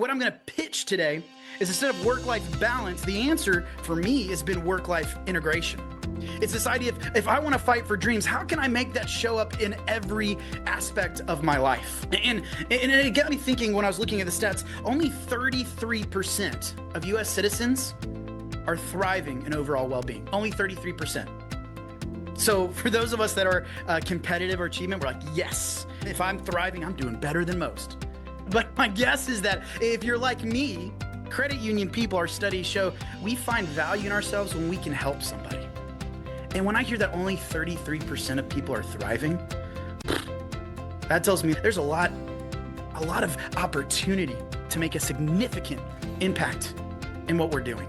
What I'm going to pitch today is instead of work-life balance, the answer for me has been work-life integration. It's this idea of if I want to fight for dreams, how can I make that show up in every aspect of my life? And it got me thinking when I was looking at the stats, only 33% of US citizens are thriving in overall well-being. Only 33%. So for those of us that are competitive or achievement, we're like, yes, if I'm thriving, I'm doing better than most. But my guess is that if you're like me, credit union people, our studies show, we find value in ourselves when we can help somebody. And when I hear that only 33% of people are thriving, that tells me there's a lot of opportunity to make a significant impact in what we're doing.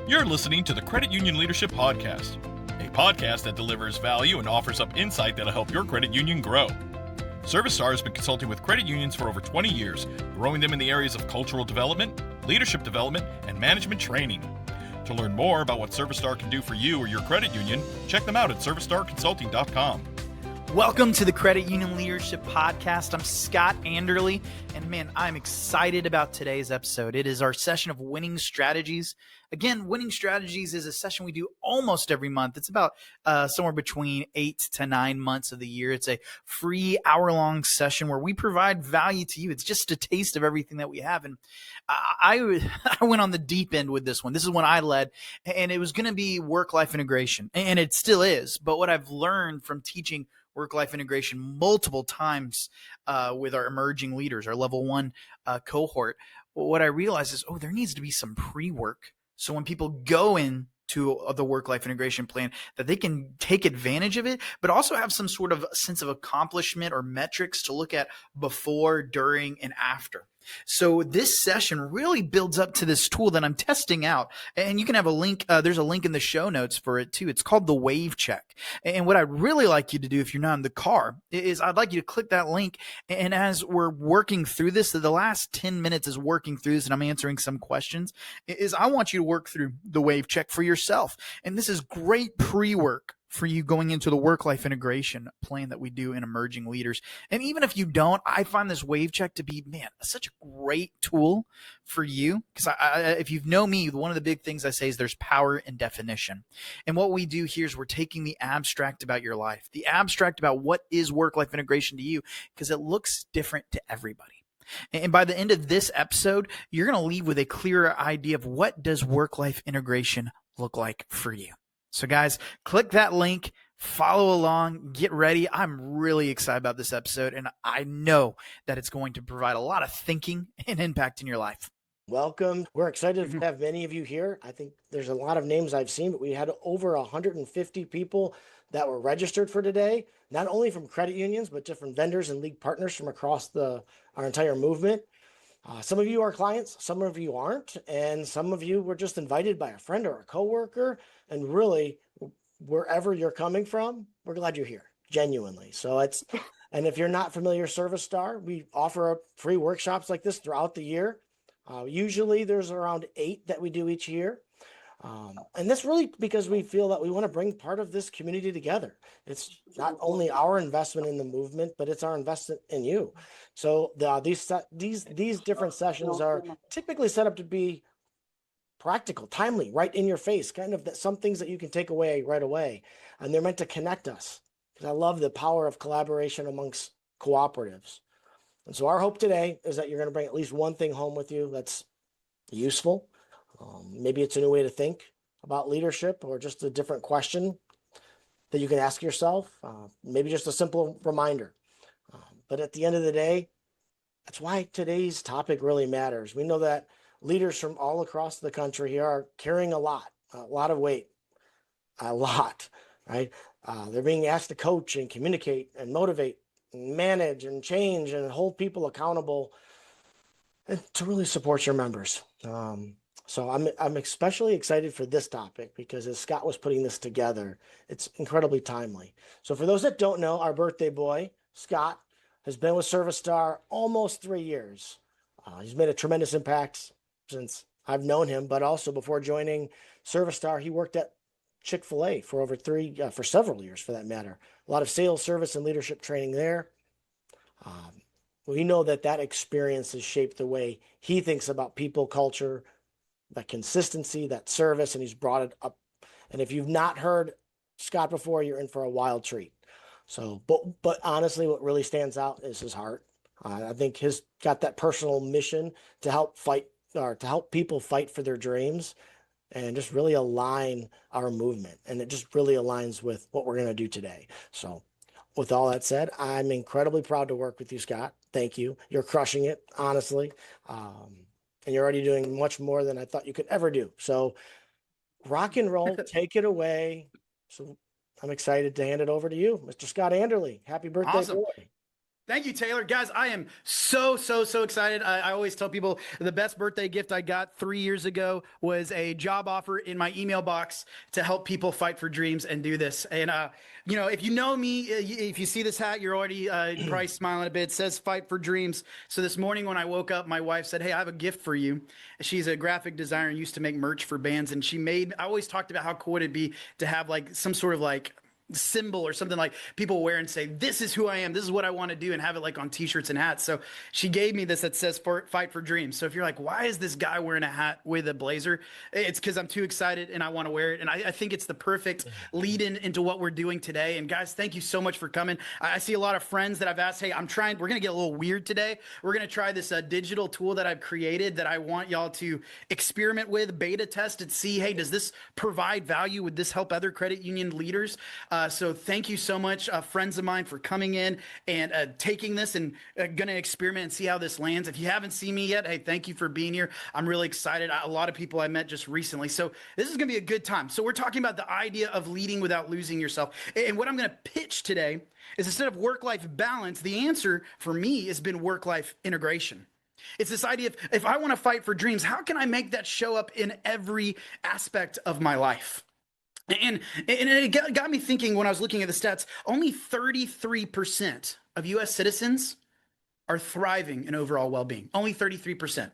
You're listening to the Credit Union Leadership Podcast, a podcast that delivers value and offers up insight that'll help your credit union grow. ServiceStar has been consulting with credit unions for over 20 years, growing them in the areas of cultural development, leadership development, and management training. To learn more about what ServiceStar can do for you or your credit union, check them out at servicestarconsulting.com. Welcome to the Credit Union Leadership Podcast. I'm Scott Anderle, and man, I'm excited about today's episode. It is our session of winning strategies. Again, winning strategies is a session we do almost every month. It's about somewhere between 8 to 9 months of the year. It's a free hour-long session where we provide value to you. It's just a taste of everything that we have. And I went on the deep end with this one. This is one I led, and it was going to be work-life integration, and it still is. But what I've learned from teaching work-life integration multiple times with our emerging leaders, our level one cohort, what I realized is, there needs to be some pre-work. So when people go into the work-life integration plan, that they can take advantage of it, but also have some sort of sense of accomplishment or metrics to look at before, during, and after. So this session really builds up to this tool that I'm testing out, and you can have a link. There's a link in the show notes for it too. It's called the Wave Check. And what I'd really like you to do if you're not in the car is I'd like you to click that link. And as we're working through this, the last 10 minutes is working through this and I'm answering some questions, is I want you to work through the Wave Check for yourself. And this is great pre-work for you going into the work-life integration plan that we do in emerging leaders. And even if you don't, I find this Wave Check to be, such a great tool for you. Because if you know me, one of the big things I say is there's power in definition. And what we do here is we're taking the abstract about your life, the abstract about what is work-life integration to you, because it looks different to everybody. And by the end of this episode, you're going to leave with a clearer idea of what does work-life integration look like for you. So guys, click that link, follow along, get ready. I'm really excited about this episode, and I know that it's going to provide a lot of thinking and impact in your life. Welcome. We're excited to have many of you here. I think there's a lot of names I've seen, but we had over 150 people that were registered for today, not only from credit unions, but different vendors and league partners from across our entire movement. Some of you are clients, some of you aren't, and some of you were just invited by a friend or a coworker. And really, wherever you're coming from, we're glad you're here, genuinely. And if you're not familiar, ServiceStar, we offer free workshops like this throughout the year. Usually there's around 8 that we do each year. And that's really because we feel that we want to bring part of this community together. It's not only our investment in the movement, but it's our investment in you. So these different sessions are typically set up to be practical, timely, right in your face, kind of some things that you can take away right away. And they're meant to connect us, because I love the power of collaboration amongst cooperatives. And so our hope today is that you're going to bring at least one thing home with you that's useful. Maybe it's a new way to think about leadership, or just a different question that you can ask yourself. Maybe just a simple reminder. But at the end of the day, that's why today's topic really matters. We know that leaders from all across the country here are carrying a lot of weight, right? They're being asked to coach and communicate and motivate and manage and change and hold people accountable, and to really support your members. So I'm especially excited for this topic, because as Scott was putting this together, it's incredibly timely. So for those that don't know, our birthday boy, Scott, has been with ServiceStar almost 3 years. He's made a tremendous impact since I've known him, but also before joining ServiceStar, he worked at Chick-fil-A for for several years for that matter. A lot of sales, service, and leadership training there. we know that that experience has shaped the way he thinks about people, culture, that consistency, that service, and he's brought it up. And if you've not heard Scott before, you're in for a wild treat. So, but honestly, what really stands out is his heart. I think he's got that personal mission to help fight or to help people fight for their dreams and just really align our movement. And it just really aligns with what we're going to do today. So, with all that said, I'm incredibly proud to work with you, Scott. Thank you. You're crushing it, honestly. And you're already doing much more than I thought you could ever do. So, rock and roll, take it away. So, I'm excited to hand it over to you, Mr. Scott Anderle. Happy birthday, Awesome. boy. Thank you, Taylor. Guys, I am so excited. I always tell people the best birthday gift I got 3 years ago was a job offer in my email box to help people fight for dreams and do this. And, if you know me, if you see this hat, you're already probably smiling a bit. It says fight for dreams. So this morning when I woke up, my wife said, "Hey, I have a gift for you." She's a graphic designer and used to make merch for bands. And I always talked about how cool it'd be to have like some sort of like symbol or something like people wear and say, "This is who I am. This is what I want to do," and have it like on t-shirts and hats. So she gave me this that says fight for dreams. So if you're like, why is this guy wearing a hat with a blazer? It's because I'm too excited and I want to wear it. And I think it's the perfect lead in into what we're doing today. And guys, thank you so much for coming. I see a lot of friends that I've asked, "Hey, we're going to get a little weird today. We're going to try this digital tool that I've created that I want y'all to experiment with, beta test and see, hey, does this provide value? Would this help other credit union leaders?" So thank you so much, friends of mine, for coming in and taking this and going to experiment and see how this lands. If you haven't seen me yet, hey, thank you for being here. I'm really excited. A lot of people I met just recently. So this is going to be a good time. So we're talking about the idea of leading without losing yourself. And what I'm going to pitch today is, instead of work-life balance, the answer for me has been work-life integration. It's this idea of, if I want to fight for dreams, how can I make that show up in every aspect of my life? And it got me thinking when I was looking at the stats. Only 33% of US citizens are thriving in overall well-being. Only 33%.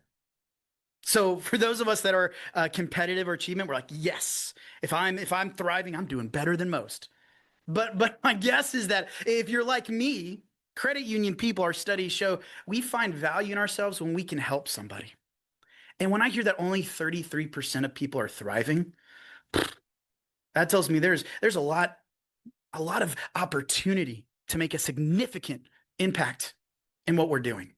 So for those of us that are competitive or achievement, we're like, yes, if I'm thriving, I'm doing better than most. But my guess is that if you're like me, credit union people, our studies show we find value in ourselves when we can help somebody. And when I hear that only 33% of people are thriving, that tells me there's a lot of opportunity to make a significant impact in what we're doing.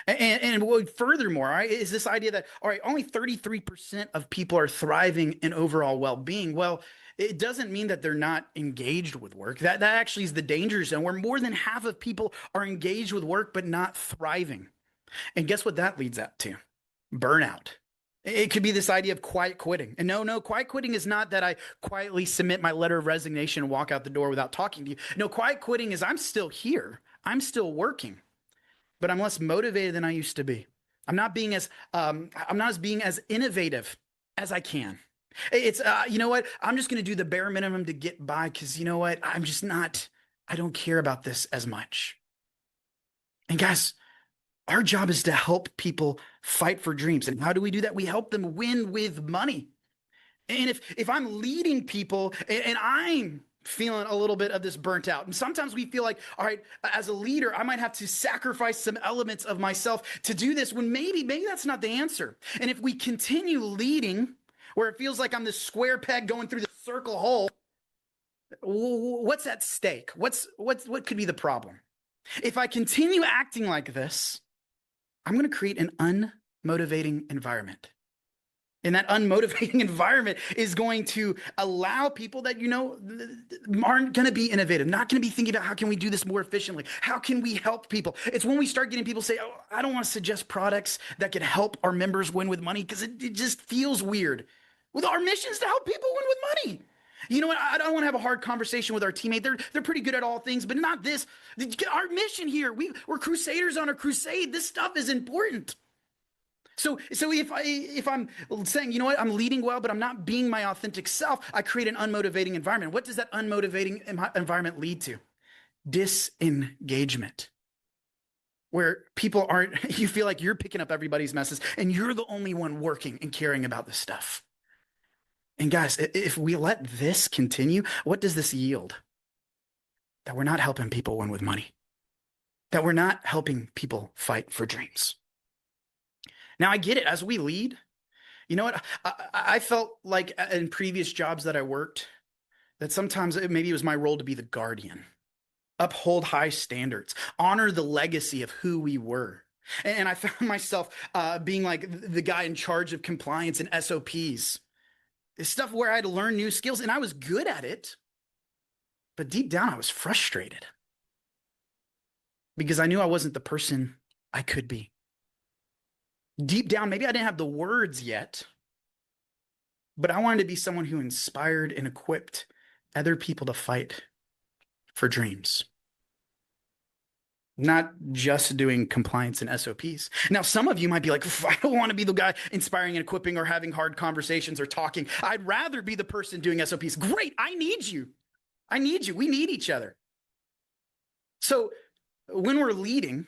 And furthermore, right, is this idea that, all right, only 33% of people are thriving in overall well-being. Well, it doesn't mean that they're not engaged with work. That actually is the danger zone, where more than half of people are engaged with work but not thriving. And guess what that leads up to? Burnout. It could be this idea of quiet quitting. And no, quiet quitting is not that I quietly submit my letter of resignation and walk out the door without talking to you. No, quiet quitting is I'm still here. I'm still working, but I'm less motivated than I used to be. I'm not being as innovative as I can. It's, you know what? I'm just going to do the bare minimum to get by, because you know what? I don't care about this as much. And guys, our job is to help people fight for dreams. And how do we do that? We help them win with money. And if I'm leading people and I'm feeling a little bit of this burnt out, and sometimes we feel like, all right, as a leader, I might have to sacrifice some elements of myself to do this, when maybe that's not the answer. And if we continue leading where it feels like I'm this square peg going through the circle hole, what's at stake? What could be the problem? If I continue acting like this, I'm going to create an unmotivating environment. And that unmotivating environment is going to allow people that, aren't going to be innovative, not going to be thinking about how can we do this more efficiently? How can we help people? It's when we start getting people say, "Oh, I don't want to suggest products that could help our members win with money," because it just feels weird. With our mission is to help people win with money. You know what? I don't want to have a hard conversation with our teammate. They're pretty good at all things, but not this. Our mission here, we're crusaders on a crusade. This stuff is important. So if I'm saying, you know what, I'm leading well, but I'm not being my authentic self, I create an unmotivating environment. What does that unmotivating environment lead to? Disengagement. Where people you feel like you're picking up everybody's messes and you're the only one working and caring about this stuff. And guys, if we let this continue, what does this yield? That we're not helping people win with money. that we're not helping people fight for dreams. Now, I get it. As we lead, you know what? I felt like in previous jobs that I worked, that sometimes maybe it was my role to be the guardian, uphold high standards, honor the legacy of who we were. And I found myself being like the guy in charge of compliance and SOPs. It's stuff where I had to learn new skills, and I was good at it. But deep down, I was frustrated because I knew I wasn't the person I could be. Deep down, maybe I didn't have the words yet, but I wanted to be someone who inspired and equipped other people to fight for dreams. Not just doing compliance and SOPs. Now, some of you might be like, I don't want to be the guy inspiring and equipping or having hard conversations or talking. I'd rather be the person doing SOPs. Great, I need you. I need you. We need each other. So when we're leading,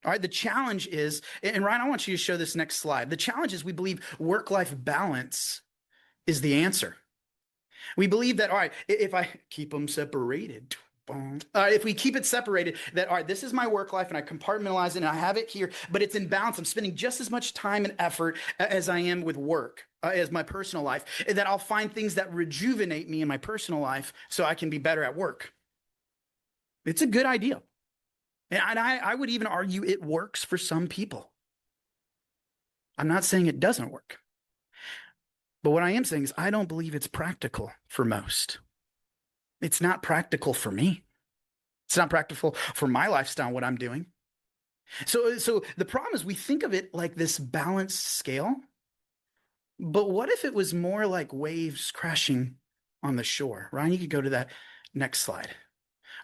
all right, the challenge is, and Ryan, I want you to show this next slide. The challenge is we believe work-life balance is the answer. We believe that, all right, if I keep them separated, if we keep it separated, that, all right, this is my work life and I compartmentalize it and I have it here, but it's in balance. I'm spending just as much time and effort as I am with work, as my personal life, and that I'll find things that rejuvenate me in my personal life so I can be better at work. It's a good idea. And I would even argue it works for some people. I'm not saying it doesn't work. But what I am saying is I don't believe it's practical for most. It's not practical for me. It's not practical for my lifestyle, what I'm doing. So the problem is we think of it like this balanced scale. But what if it was more like waves crashing on the shore? Ryan, you could go to that next slide.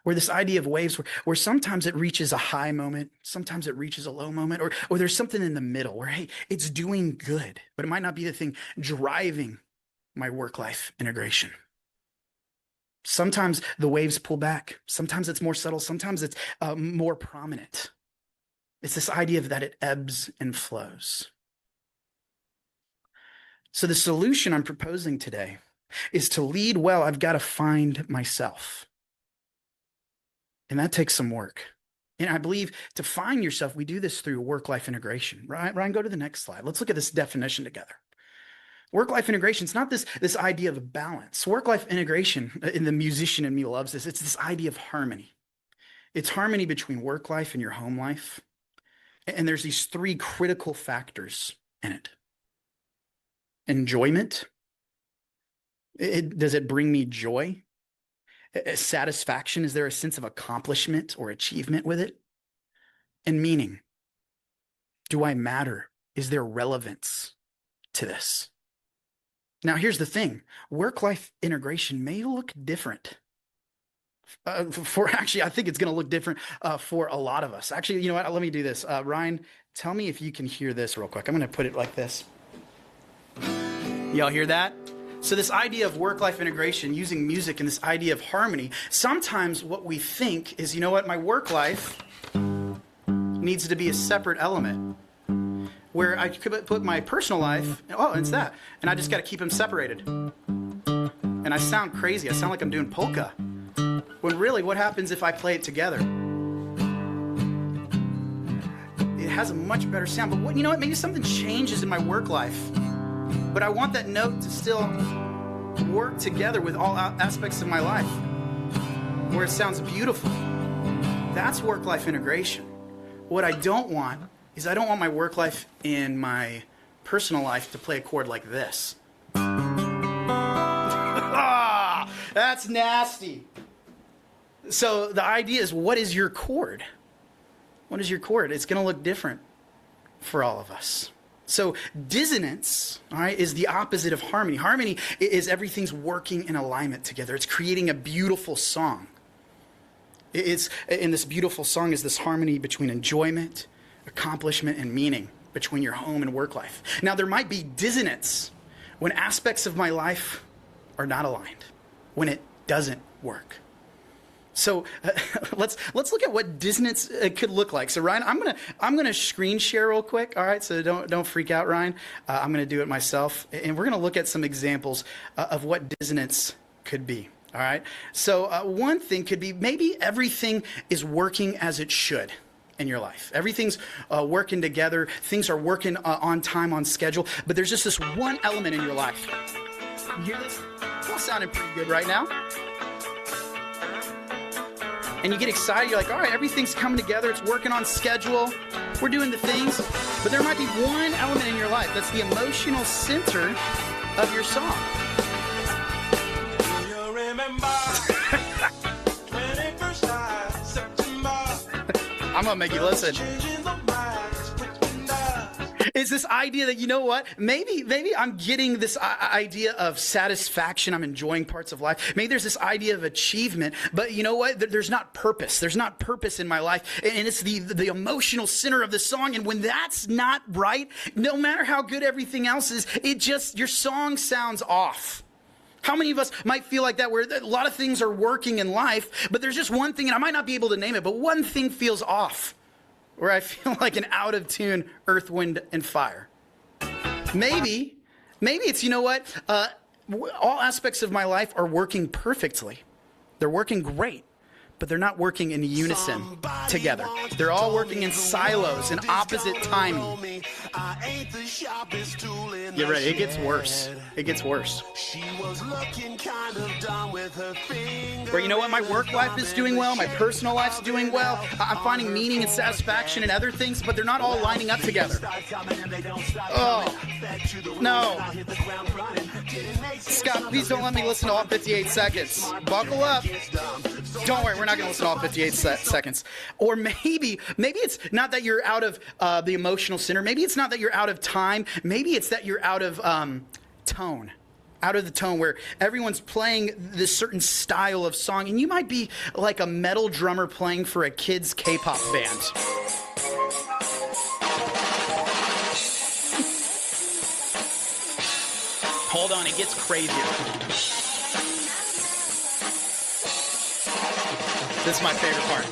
Where this idea of waves, where sometimes it reaches a high moment, sometimes it reaches a low moment, or there's something in the middle where, hey, it's doing good, but it might not be the thing driving my work-life integration. Sometimes the waves pull back. Sometimes it's more subtle. Sometimes it's more prominent. It's this idea of that it ebbs and flows. So the solution I'm proposing today is to lead well, I've got to find myself. And that takes some work. And I believe to find yourself, we do this through work-life integration. Ryan, go to the next slide. Let's look at this definition together. Work-life integration, it's not this idea of balance. Work-life integration, and the musician in me loves this, it's this idea of harmony. It's harmony between work life and your home life. And there's these three critical factors in it. Enjoyment. Does it bring me joy? Satisfaction, is there a sense of accomplishment or achievement with it? And meaning, do I matter? Is there relevance to this? Now, here's the thing. Work-life integration may look different. I think it's going to look different for a lot of us. Actually, you know what? Let me do this. Ryan, tell me if you can hear this real quick. I'm going to put it like this. Y'all hear that? So this idea of work-life integration, using music and this idea of harmony, sometimes what we think is, you know what, my work life needs to be a separate element where I could put my personal life, it's that, and I just got to keep them separated. And I sound crazy. I sound like I'm doing polka. When really, what happens if I play it together? It has a much better sound, but you know what, maybe something changes in my work life. But I want that note to still work together with all aspects of my life, where it sounds beautiful. That's work-life integration. What I don't want is I don't want my work life and my personal life to play a chord like this. That's nasty. So the idea is, what is your chord? What is your chord? It's going to look different for all of us. So dissonance, all right, is the opposite of harmony. Harmony is everything's working in alignment together. It's creating a beautiful song. And this beautiful song is this harmony between enjoyment, accomplishment, and meaning between your home and work life. Now, there might be dissonance when aspects of my life are not aligned, when it doesn't work. So let's look at what dissonance could look like. So Ryan, I'm gonna screen share real quick. All right, so don't freak out, Ryan. I'm gonna do it myself, and we're gonna look at some examples of what dissonance could be. All right. So one thing could be maybe everything is working as it should. in your life. Everything's working together. Things are working on time, on schedule. But there's just this one element in your life. You hear this? It's all sounding pretty good right now. And you get excited. You're like, all right, everything's coming together. It's working on schedule. We're doing the things. But there might be one element in your life that's the emotional center of your song. Do you remember 21st night, September? I'm going to make you listen. Changing the minds, pretend I- It's this idea that, you know what, maybe I'm getting this idea of satisfaction. I'm enjoying parts of life. Maybe there's this idea of achievement, but you know what? There's not purpose. There's not purpose in my life. And it's the emotional center of the song. And when that's not right, no matter how good everything else is, your song sounds off. How many of us might feel like that, where a lot of things are working in life, but there's just one thing, and I might not be able to name it, but one thing feels off, where I feel like an out-of-tune Earth, Wind, and Fire. Maybe it's, you know what, all aspects of my life are working perfectly. They're working great, but they're not working in unison together. They're all working in silos, in opposite timing. Get ready, it gets worse. It gets worse. She was looking kind of dumb with her finger. Where, you know what, my work life is doing well, my personal life's doing well, I'm finding meaning and satisfaction in other things, but they're not all lining up together. Oh, no. Scott, please don't let me listen to all 58 seconds. Buckle up. Don't worry, we're not going to listen to all 58 seconds. Or maybe it's not that you're out of the emotional center. Maybe it's not that you're out of time. Maybe it's that you're out of tone. Out of the tone, where everyone's playing this certain style of song, and you might be like a metal drummer playing for a kid's K-pop band. Hold on, it gets crazier. This is my favorite part.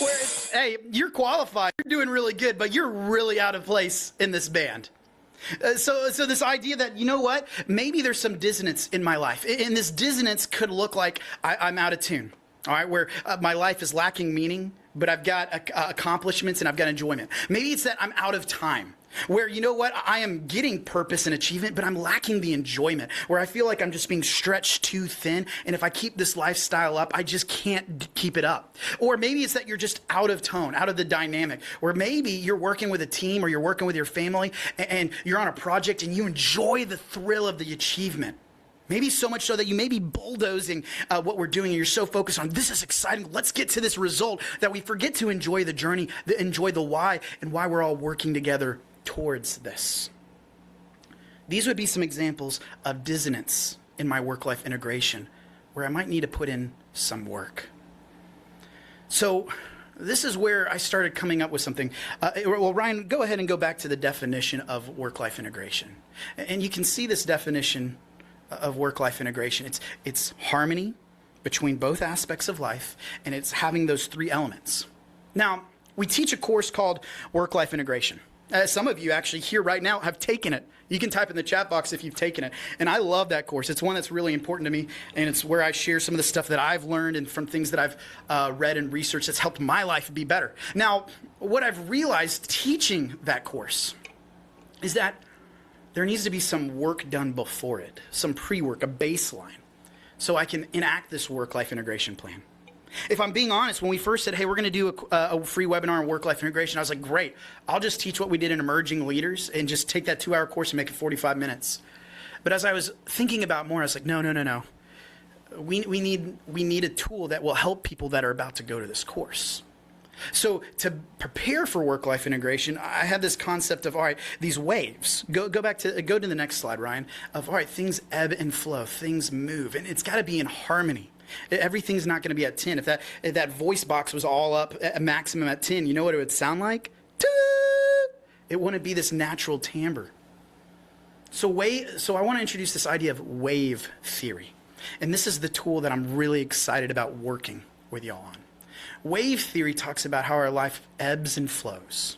Whereas, hey, you're qualified, you're doing really good, but you're really out of place in this band. So this idea that, you know what, maybe there's some dissonance in my life. And this dissonance could look like I'm out of tune, all right, where my life is lacking meaning, but I've got accomplishments and I've got enjoyment. Maybe it's that I'm out of time, where, you know what, I am getting purpose and achievement, but I'm lacking the enjoyment, where I feel like I'm just being stretched too thin, and if I keep this lifestyle up, I just can't keep it up. Or maybe it's that you're just out of tone, out of the dynamic, where maybe you're working with a team or you're working with your family, and you're on a project and you enjoy the thrill of the achievement. Maybe so much so that you may be bulldozing what we're doing, and you're so focused on, this is exciting, let's get to this result, that we forget to enjoy the journey, enjoy the why, and why we're all working together towards this. These would be some examples of dissonance in my work-life integration, where I might need to put in some work. So this is where I started coming up with something. Well, Ryan, go ahead and go back to the definition of work-life integration. And you can see this definition of work-life integration. It's harmony between both aspects of life, and it's having those three elements. Now, we teach a course called Work-Life Integration. Some of you actually here right now have taken it. You can type in the chat box if you've taken it. And I love that course. It's one that's really important to me, and it's where I share some of the stuff that I've learned and from things that I've read and researched that's helped my life be better. Now, what I've realized teaching that course is that there needs to be some work done before it, some pre-work, a baseline, so I can enact this work-life integration plan. If I'm being honest, when we first said, hey, we're going to do a free webinar on work-life integration, I was like, great, I'll just teach what we did in Emerging Leaders and just take that 2-hour course and make it 45 minutes. But as I was thinking about more, I was like, no. We need a tool that will help people that are about to go to this course. So to prepare for work-life integration, I had this concept of, all right, these waves. Go to the next slide, Ryan, of, all right, things ebb and flow, things move, and it's got to be in harmony. Everything's not going to be at 10. If that voice box was all up at maximum at 10, you know what it would sound like? It wouldn't be this natural timbre. So I want to introduce this idea of wave theory. And this is the tool that I'm really excited about working with y'all on. Wave theory talks about how our life ebbs and flows.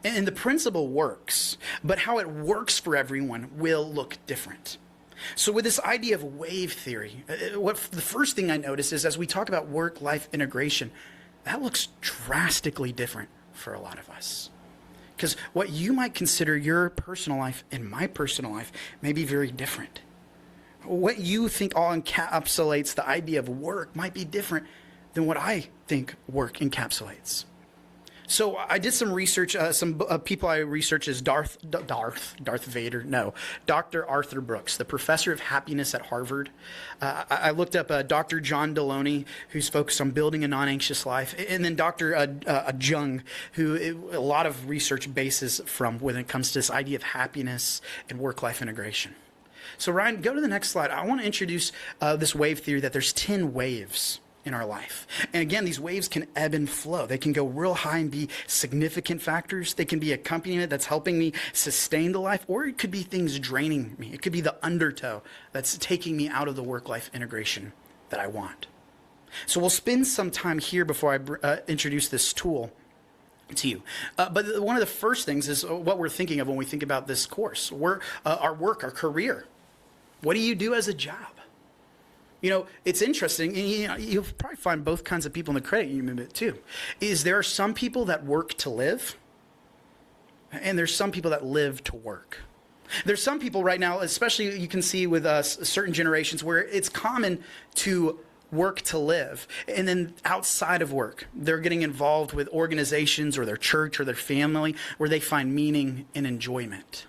And the principle works, but how it works for everyone will look different. So with this idea of wave theory, the first thing I notice is as we talk about work-life integration, that looks drastically different for a lot of us. Because what you might consider your personal life and my personal life may be very different. What you think all encapsulates the idea of work might be different than what I think work encapsulates. So I did some research. Some people I researched is Dr. Arthur Brooks, the professor of happiness at Harvard. I looked up Dr. John Deloney, who's focused on building a non-anxious life, and then Dr. Jung, who a lot of research bases from when it comes to this idea of happiness and work-life integration. So Ryan, go to the next slide. I want to introduce this wave theory that there's 10 waves in our life. And again, these waves can ebb and flow. They can go real high and be significant factors. They can be accompaniment that's helping me sustain the life, or it could be things draining me. It could be the undertow that's taking me out of the work-life integration that I want. So we'll spend some time here before I introduce this tool to you. But one of the first things is what we're thinking of when we think about this course. Our work, our career. What do you do as a job? You know, it's interesting, and you'll probably find both kinds of people in the credit union movement too, is there are some people that work to live, and there's some people that live to work. There's some people right now, especially you can see with certain generations, where it's common to work to live, and then outside of work, they're getting involved with organizations or their church or their family where they find meaning and enjoyment.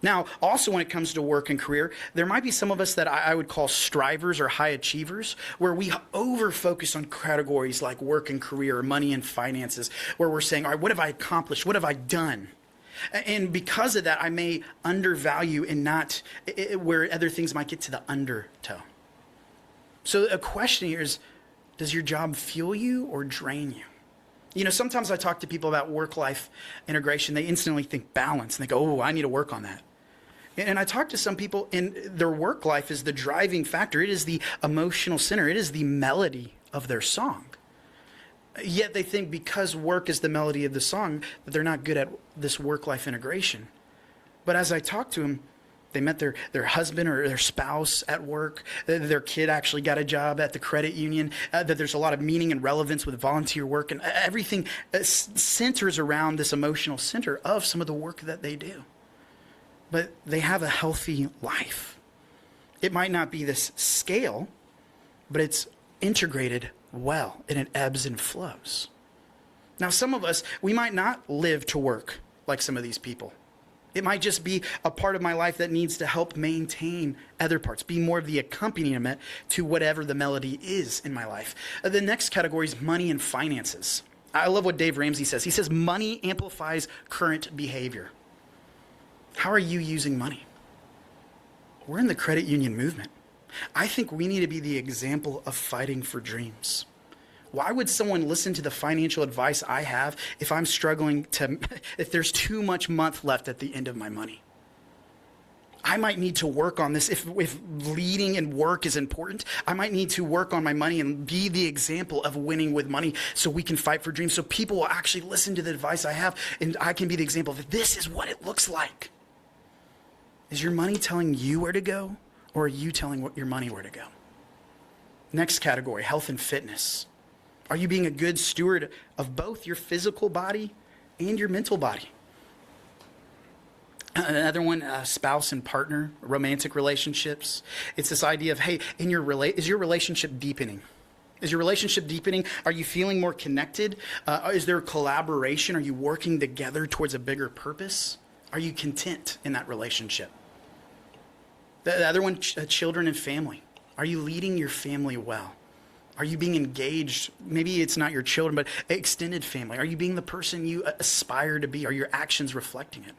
Now, also when it comes to work and career, there might be some of us that I would call strivers or high achievers, where we over-focus on categories like work and career, money and finances, where we're saying, all right, what have I accomplished? What have I done? And because of that, I may undervalue and not where other things might get to the undertow. So a question here is, does your job fuel you or drain you? You know, sometimes I talk to people about work-life integration. They instantly think balance, and they go, oh, I need to work on that. And I talk to some people, and their work life is the driving factor. It is the emotional center. It is the melody of their song. Yet they think because work is the melody of the song, that they're not good at this work-life integration. But as I talk to them, they met their husband or their spouse at work, their kid actually got a job at the credit union, that there's a lot of meaning and relevance with volunteer work, and everything centers around this emotional center of some of the work that they do. But they have a healthy life. It might not be this scale, but it's integrated well, and it ebbs and flows. Now, some of us, we might not live to work like some of these people. It might just be a part of my life that needs to help maintain other parts, be more of the accompaniment to whatever the melody is in my life. The next category is money and finances. I love what Dave Ramsey says. He says, money amplifies current behavior. How are you using money? We're in the credit union movement. I think we need to be the example of fighting for dreams. Why would someone listen to the financial advice I have if I'm struggling if there's too much month left at the end of my money? I might need to work on this. If leading and work is important, I might need to work on my money and be the example of winning with money so we can fight for dreams, so people will actually listen to the advice I have, and I can be the example of this is what it looks like. Is your money telling you where to go, or are you telling your money where to go? Next category, health and fitness. Are you being a good steward of both your physical body and your mental body? Another one, spouse and partner, romantic relationships. It's this idea of, hey, is your relationship deepening? Is your relationship deepening? Are you feeling more connected? Is there collaboration? Are you working together towards a bigger purpose? Are you content in that relationship? The other one, children and family. Are you leading your family well? Are you being engaged? Maybe it's not your children, but extended family. Are you being the person you aspire to be? Are your actions reflecting it?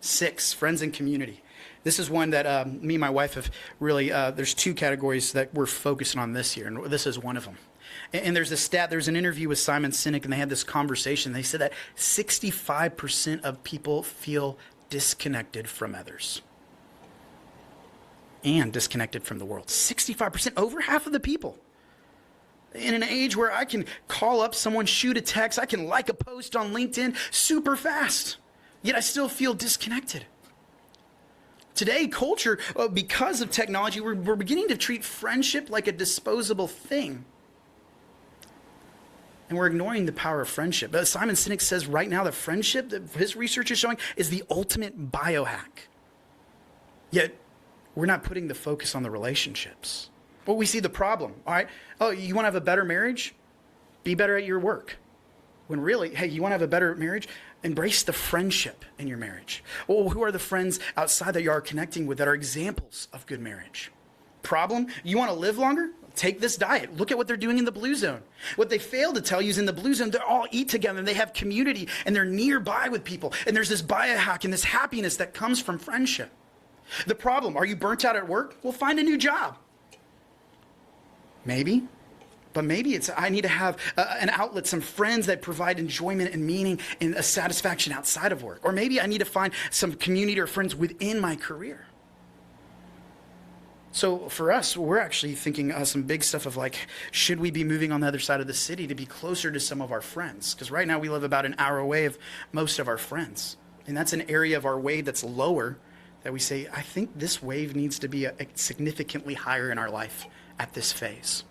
6, friends and community. This is one that me and my wife have really, there's 2 categories that we're focusing on this year, and this is one of them. And there's a stat, there's an interview with Simon Sinek, and they had this conversation. They said that 65% of people feel disconnected from others and disconnected from the world. 65%, over half of the people. In an age where I can call up someone, shoot a text, I can like a post on LinkedIn super fast, yet I still feel disconnected. Today, culture, because of technology, we're beginning to treat friendship like a disposable thing. And we're ignoring the power of friendship. Simon Sinek says right now that friendship, that his research is showing, is the ultimate biohack. Yet, we're not putting the focus on the relationships. Well, we see the problem, all right? Oh, you want to have a better marriage? Be better at your work. When really, hey, you want to have a better marriage? Embrace the friendship in your marriage. Well, who are the friends outside that you are connecting with that are examples of good marriage? Problem? You want to live longer? Take this diet. Look at what they're doing in the blue zone. What they fail to tell you is in the blue zone, they all eat together and they have community and they're nearby with people. And there's this biohack and this happiness that comes from friendship. The problem, are you burnt out at work? Well, find a new job. Maybe. But maybe it's I need to have an outlet, some friends that provide enjoyment and meaning and a satisfaction outside of work. Or maybe I need to find some community or friends within my career. So for us, we're actually thinking some big stuff of like, should we be moving on the other side of the city to be closer to some of our friends? Because right now we live about an hour away of most of our friends. And that's an area of our wave that's lower that we say, I think this wave needs to be significantly higher in our life at this phase.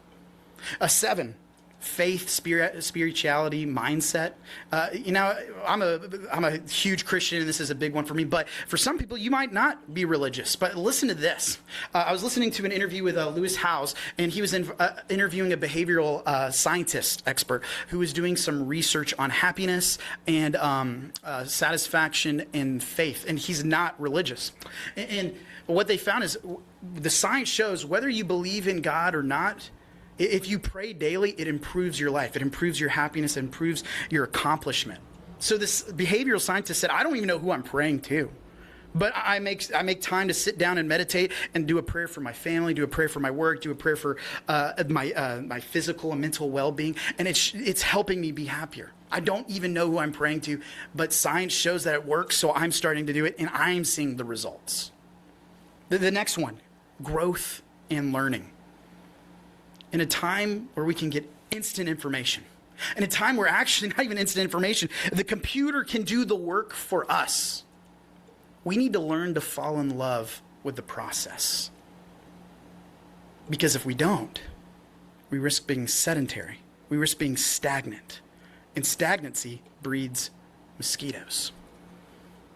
7, faith, spirituality, mindset. I'm a huge Christian, and this is a big one for me. But for some people, you might not be religious. But listen to this. I was listening to an interview with Lewis Howes, and he was interviewing a behavioral scientist expert who was doing some research on happiness and satisfaction and faith. And he's not religious. And what they found is the science shows whether you believe in God or not, if you pray daily, it improves your life. It improves your happiness. It improves your accomplishment. So this behavioral scientist said, I don't even know who I'm praying to, but I make time to sit down and meditate and do a prayer for my family, do a prayer for my work, do a prayer for my physical and mental well-being, and it's helping me be happier. I don't even know who I'm praying to, but science shows that it works, so I'm starting to do it, and I'm seeing the results. The next one, growth and learning. In a time where we can get instant information, in a time where actually not even instant information, the computer can do the work for us. We need to learn to fall in love with the process. Because if we don't, we risk being sedentary. We risk being stagnant. And stagnancy breeds mosquitoes.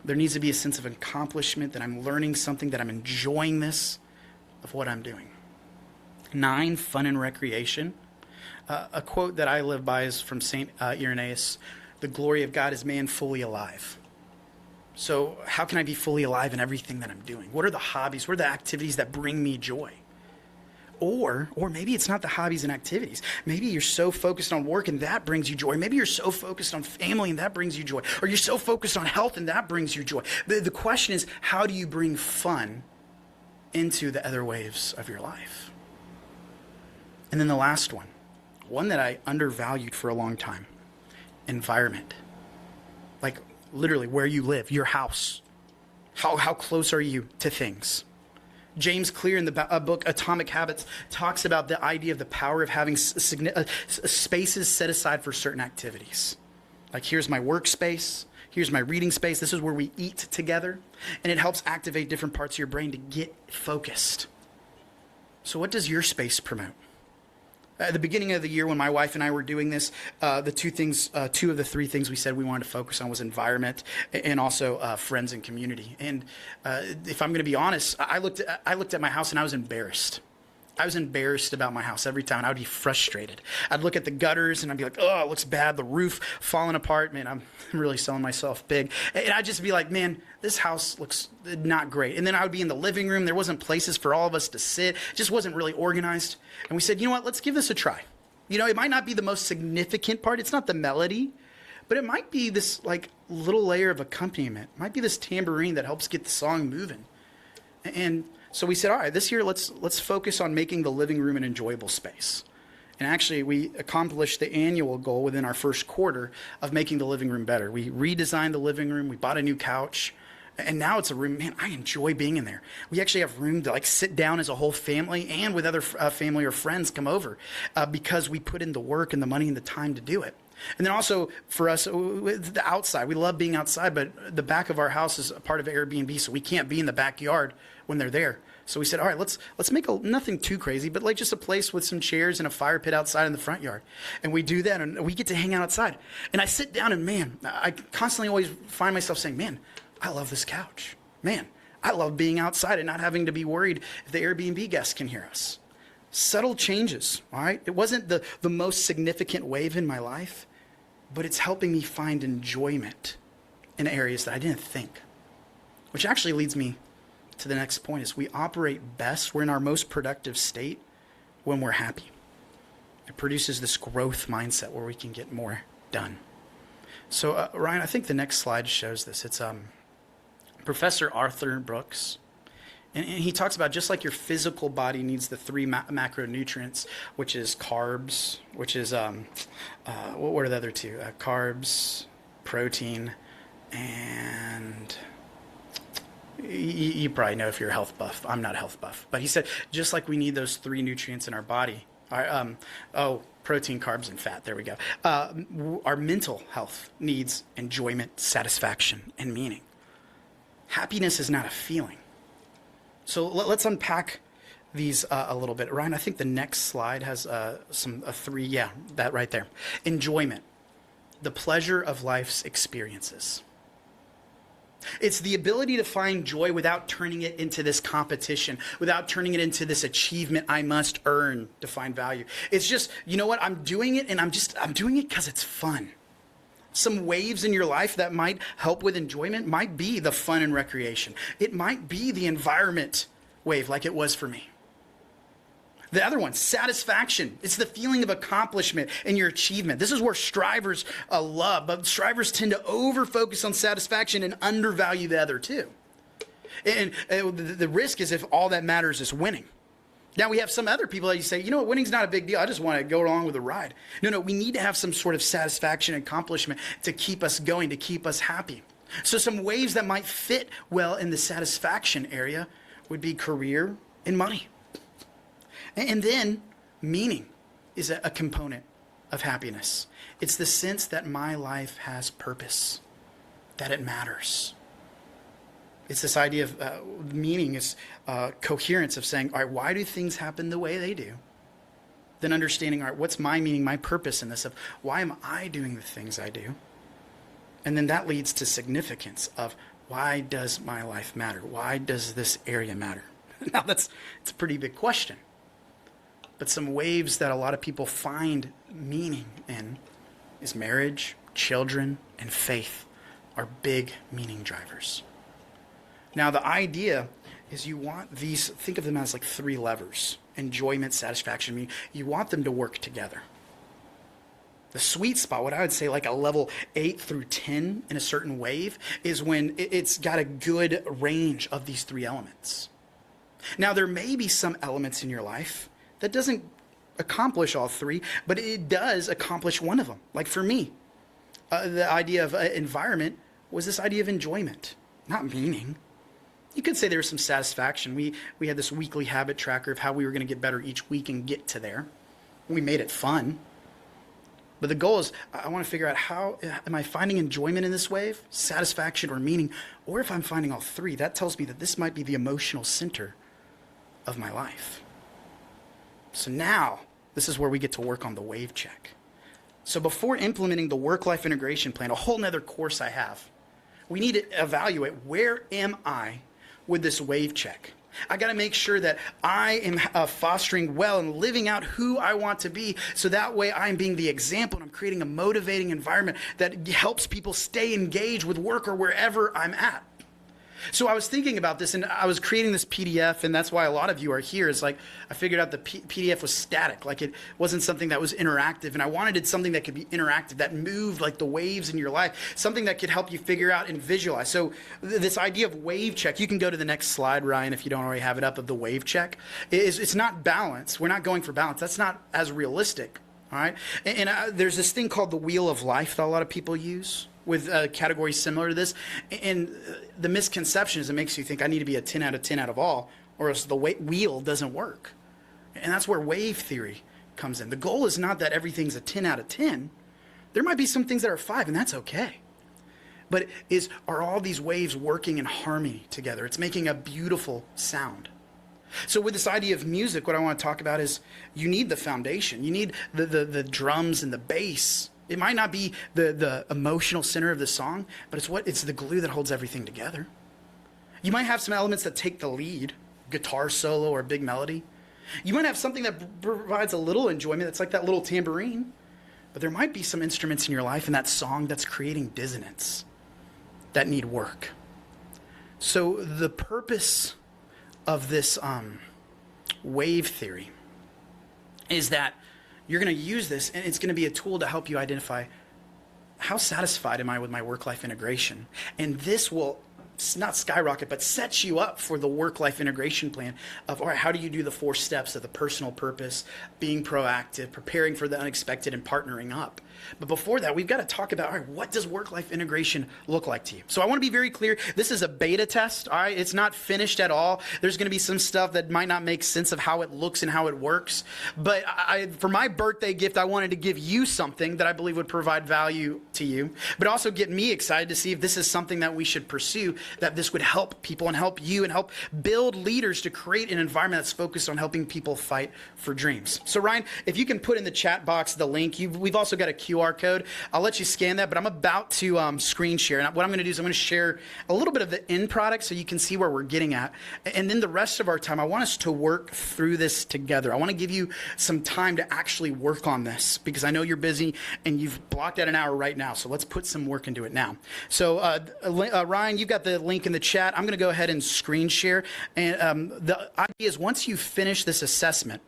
There needs to be a sense of accomplishment, that I'm learning something, that I'm enjoying this, of what I'm doing. 9, fun and recreation. A quote that I live by is from St. Irenaeus, the glory of God is man fully alive. So how can I be fully alive in everything that I'm doing? What are the hobbies? What are the activities that bring me joy? Or maybe it's not the hobbies and activities. Maybe you're so focused on work and that brings you joy. Maybe you're so focused on family and that brings you joy. Or you're so focused on health and that brings you joy. The question is, how do you bring fun into the other waves of your life? And then the last one that I undervalued for a long time, environment. Like literally where you live, your house. How close are you to things? James Clear in the book Atomic Habits talks about the idea of the power of having spaces set aside for certain activities. Like here's my workspace, here's my reading space, this is where we eat together, and it helps activate different parts of your brain to get focused. So what does your space promote? At the beginning of the year when my wife and I were doing this, two of the 3 things we said we wanted to focus on was environment and also friends and community. And if I'm going to be honest, I looked at my house and I was embarrassed. I was embarrassed about my house every time, and I would be frustrated. I'd look at the gutters and I'd be like, oh, it looks bad. The roof falling apart. Man, I'm really selling myself big. And I'd just be like, man, this house looks not great. And then I would be in the living room. There wasn't places for all of us to sit. It just wasn't really organized. And we said, you know what, let's give this a try. You know, it might not be the most significant part. It's not the melody, but it might be this like little layer of accompaniment. It might be this tambourine that helps get the song moving. And so we said, all right, this year let's focus on making the living room an enjoyable space. And actually, we accomplished the annual goal within our first quarter of making the living room better. We redesigned the living room. We bought a new couch. And now it's a room, man, I enjoy being in there. We actually have room to like sit down as a whole family and with other family or friends come over because we put in the work and the money and the time to do it. And then also for us, the outside, we love being outside, but the back of our house is a part of Airbnb, so we can't be in the backyard when they're there. So we said, all right, let's make nothing too crazy, but like just a place with some chairs and a fire pit outside in the front yard. And we do that, and we get to hang out outside. And I sit down, and man, I constantly always find myself saying, man, I love this couch. Man, I love being outside and not having to be worried if the Airbnb guests can hear us. Subtle changes, all right? It wasn't the most significant wave in my life, but it's helping me find enjoyment in areas that I didn't think. Which actually leads me to the next point is we operate best, we're in our most productive state when we're happy. It produces this growth mindset where we can get more done. So Ryan, I think the next slide shows this. It's Professor Arthur Brooks. And he talks about just like your physical body needs the three macronutrients, which is carbs, which is, what are the other two? Carbs, protein, and you probably know if you're a health buff. I'm not a health buff. But he said, just like we need those three nutrients in our body, protein, carbs, and fat, there we go. Our mental health needs enjoyment, satisfaction, and meaning. Happiness is not a feeling. So let's unpack these a little bit. Ryan, I think the next slide has three, that right there. Enjoyment, the pleasure of life's experiences. It's the ability to find joy without turning it into this competition, without turning it into this achievement I must earn to find value. It's just, you know what, I'm doing it and I'm doing it because it's fun. Some waves in your life that might help with enjoyment might be the fun and recreation. It might be the environment wave like it was for me. The other one, satisfaction. It's the feeling of accomplishment and your achievement. This is where strivers love, but strivers tend to over-focus on satisfaction and undervalue the other two. And the risk is if all that matters is winning. Now, we have some other people that you say, you know what, winning's not a big deal. I just want to go along with the ride. No, we need to have some sort of satisfaction and accomplishment to keep us going, to keep us happy. So some waves that might fit well in the satisfaction area would be career and money. And then meaning is a component of happiness. It's the sense that my life has purpose, that it matters. It's this idea of meaning is coherence of saying, all right, why do things happen the way they do? Then understanding, all right, what's my meaning, my purpose in this of why am I doing the things I do? And then that leads to significance of why does my life matter? Why does this area matter? Now it's a pretty big question. But some waves that a lot of people find meaning in is marriage, children, and faith are big meaning drivers. Now, the idea is you want these, think of them as like three levers: enjoyment, satisfaction, meaning. You want them to work together. The sweet spot, what I would say like a level 8 through 10 in a certain wave, is when it's got a good range of these three elements. Now, there may be some elements in your life that doesn't accomplish all three, but it does accomplish one of them. Like for me, the idea of environment was this idea of enjoyment, not meaning. You could say there was some satisfaction. We had this weekly habit tracker of how we were going to get better each week and get to there. We made it fun. But the goal is I want to figure out how am I finding enjoyment in this wave, satisfaction or meaning, or if I'm finding all three, that tells me that this might be the emotional center of my life. So now this is where we get to work on the wave check. So before implementing the work-life integration plan, a whole nother course I have, we need to evaluate where am I with this wave check. I got to make sure that I am fostering well and living out who I want to be, so that way I'm being the example and I'm creating a motivating environment that helps people stay engaged with work or wherever I'm at. So I was thinking about this and I was creating this PDF, and that's why a lot of you are here. Is like I figured out the PDF was static, like it wasn't something that was interactive, and I wanted something that could be interactive, that moved like the waves in your life, something that could help you figure out and visualize. So this idea of wave check, you can go to the next slide, Ryan, if you don't already have it up, of the wave check. It's not balance. We're not going for balance. That's not as realistic. All right. And there's this thing called the wheel of life that a lot of people use. with a category similar to this. And the misconception is it makes you think I need to be a 10 out of 10 out of all, or else the wheel doesn't work. And that's where wave theory comes in. The goal is not that everything's a 10 out of 10. There might be some things that are 5, and that's okay. But are all these waves working in harmony together? It's making a beautiful sound. So with this idea of music, what I want to talk about is you need the foundation. You need the drums and the bass. It might not be the emotional center of the song, but it's the glue that holds everything together. You might have some elements that take the lead, guitar solo or big melody. You might have something that provides a little enjoyment. That's like that little tambourine. But there might be some instruments in your life in that song that's creating dissonance that need work. So the purpose of this wave theory is that you're going to use this, and it's going to be a tool to help you identify how satisfied am I with my work-life integration. And this will not skyrocket, but sets you up for the work-life integration plan of, all right, how do you do the 4 steps of the personal purpose, being proactive, preparing for the unexpected, and partnering up. But before that, we've got to talk about, all right, what does work-life integration look like to you? So I want to be very clear. This is a beta test, all right? It's not finished at all. There's going to be some stuff that might not make sense of how it looks and how it works. But for my birthday gift, I wanted to give you something that I believe would provide value to you, but also get me excited to see if this is something that we should pursue, that this would help people and help you and help build leaders to create an environment that's focused on helping people fight for dreams. So Ryan, if you can put in the chat box the link, we've also got a QR code. I'll let you scan that, but I'm about to screen share. And what I'm going to do is I'm going to share a little bit of the end product so you can see where we're getting at. And then the rest of our time, I want us to work through this together. I want to give you some time to actually work on this because I know you're busy and you've blocked out an hour right now. So let's put some work into it now. So Ryan, you've got the link in the chat. I'm going to go ahead and screen share. And the idea is once you finish this assessment,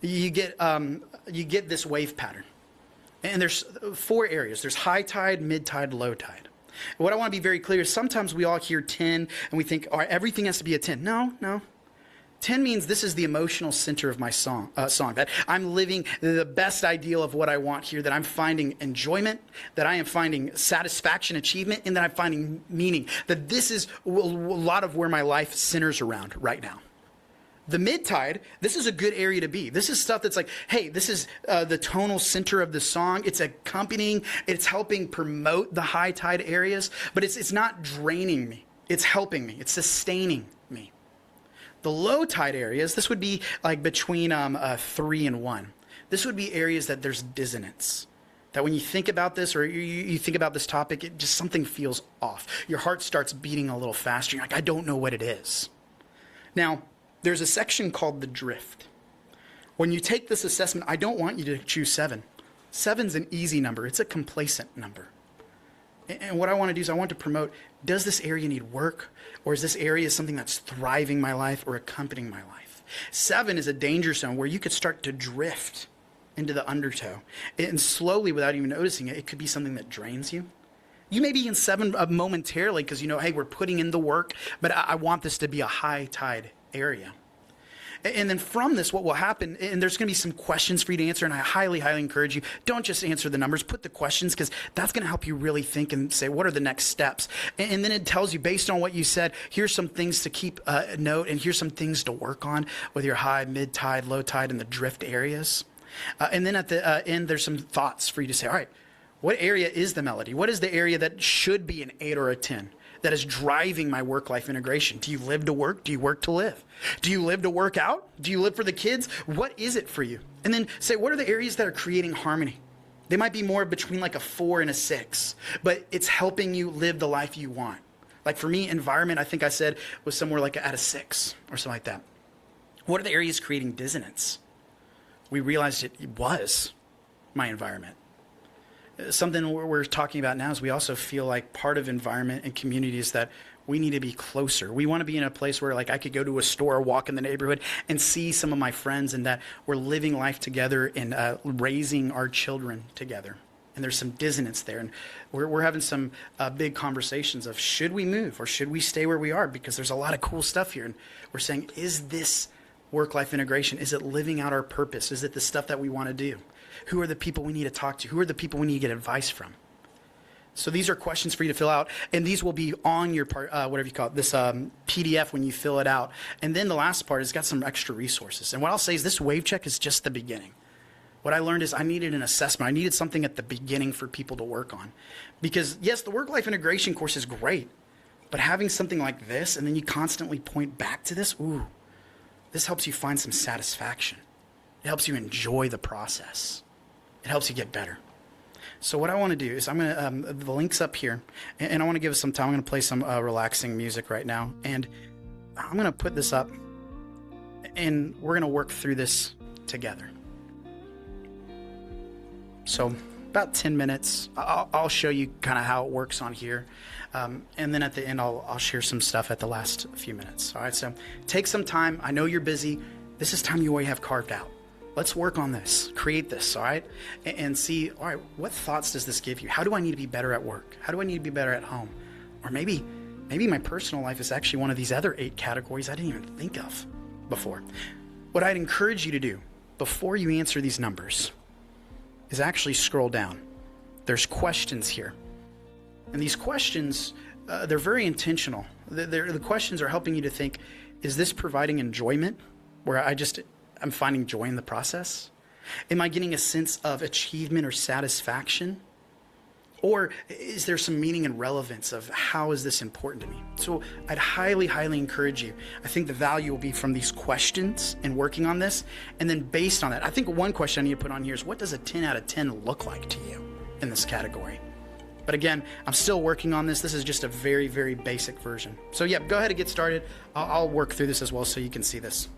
you get this wave pattern. And there's 4 areas. There's high tide, mid tide, low tide. What I want to be very clear is sometimes we all hear 10 and we think, all right, everything has to be a 10. No. 10 means this is the emotional center of my song, that I'm living the best ideal of what I want here, that I'm finding enjoyment, that I am finding satisfaction, achievement, and that I'm finding meaning, that this is a lot of where my life centers around right now. The mid-tide, this is a good area to be. This is stuff that's like, hey, this is the tonal center of the song. It's accompanying, it's helping promote the high tide areas, but it's not draining me. It's helping me. It's sustaining me. The low tide areas, this would be like between 3 and 1. This would be areas that there's dissonance. That when you think about this or you think about this topic, it just something feels off. Your heart starts beating a little faster. You're like, I don't know what it is. Now, there's a section called the drift. When you take this assessment, I don't want you to choose 7. 7's an easy number. It's a complacent number. And what I want to do is I want to promote, does this area need work? Or is this area something that's thriving my life or accompanying my life? 7 is a danger zone where you could start to drift into the undertow. And slowly, without even noticing it, it could be something that drains you. You may be in 7 momentarily because, hey, we're putting in the work, but I want this to be a high tide area. And then from this, what will happen, and there's going to be some questions for you to answer, and I highly, highly encourage you, don't just answer the numbers, put the questions, because that's going to help you really think and say, what are the next steps? And then it tells you, based on what you said, here's some things to keep note, and here's some things to work on with your high, mid-tide, low-tide, and the drift areas. And then at the end, there's some thoughts for you to say, all right, what area is the melody? What is the area that should be an 8 or a 10? That is driving my work-life integration? Do you live to work? Do you work to live? Do you live to work out? Do you live for the kids? What is it for you? And then say, what are the areas that are creating harmony? They might be more between like a 4 and a 6, but it's helping you live the life you want. Like for me, environment, I think I said, was somewhere like at a 6 or something like that. What are the areas creating dissonance? We realized it was my environment. Something we're talking about now is we also feel like part of environment and community is that we need to be closer. We want to be in a place where like I could go to a store, walk in the neighborhood and see some of my friends and that we're living life together and raising our children together. And there's some dissonance there. And we're having some big conversations of should we move or should we stay where we are? Because there's a lot of cool stuff here. And we're saying, is this work-life integration? Is it living out our purpose? Is it the stuff that we want to do? Who are the people we need to talk to? Who are the people we need to get advice from? So these are questions for you to fill out, and these will be on your part, whatever you call it, this PDF when you fill it out. And then the last part has got some extra resources. And what I'll say is this wave check is just the beginning. What I learned is I needed an assessment. I needed something at the beginning for people to work on. Because yes, the work-life integration course is great, but having something like this, and then you constantly point back to this, this helps you find some satisfaction. It helps you enjoy the process. It helps you get better. So what I want to do is I'm going to, the link's up here, and I want to give us some time. I'm going to play some relaxing music right now, and I'm going to put this up, and we're going to work through this together. So about 10 minutes, I'll show you kind of how it works on here. And then at the end, I'll share some stuff at the last few minutes. All right, so take some time. I know you're busy. This is time you already have carved out. Let's work on this, create this, all right? And see, all right, what thoughts does this give you? How do I need to be better at work? How do I need to be better at home? Or maybe my personal life is actually one of these other 8 categories I didn't even think of before. What I'd encourage you to do before you answer these numbers is actually scroll down. There's questions here. And these questions, they're very intentional. The questions are helping you to think, is this providing enjoyment where I'm finding joy in the process? Am I getting a sense of achievement or satisfaction? Or is there some meaning and relevance of how is this important to me? So I'd highly, highly encourage you. I think the value will be from these questions and working on this. And then based on that, I think one question I need to put on here is what does a 10 out of 10 look like to you in this category? But again, I'm still working on this. This is just a very, very basic version. So yeah, go ahead and get started. I'll work through this as well so you can see this.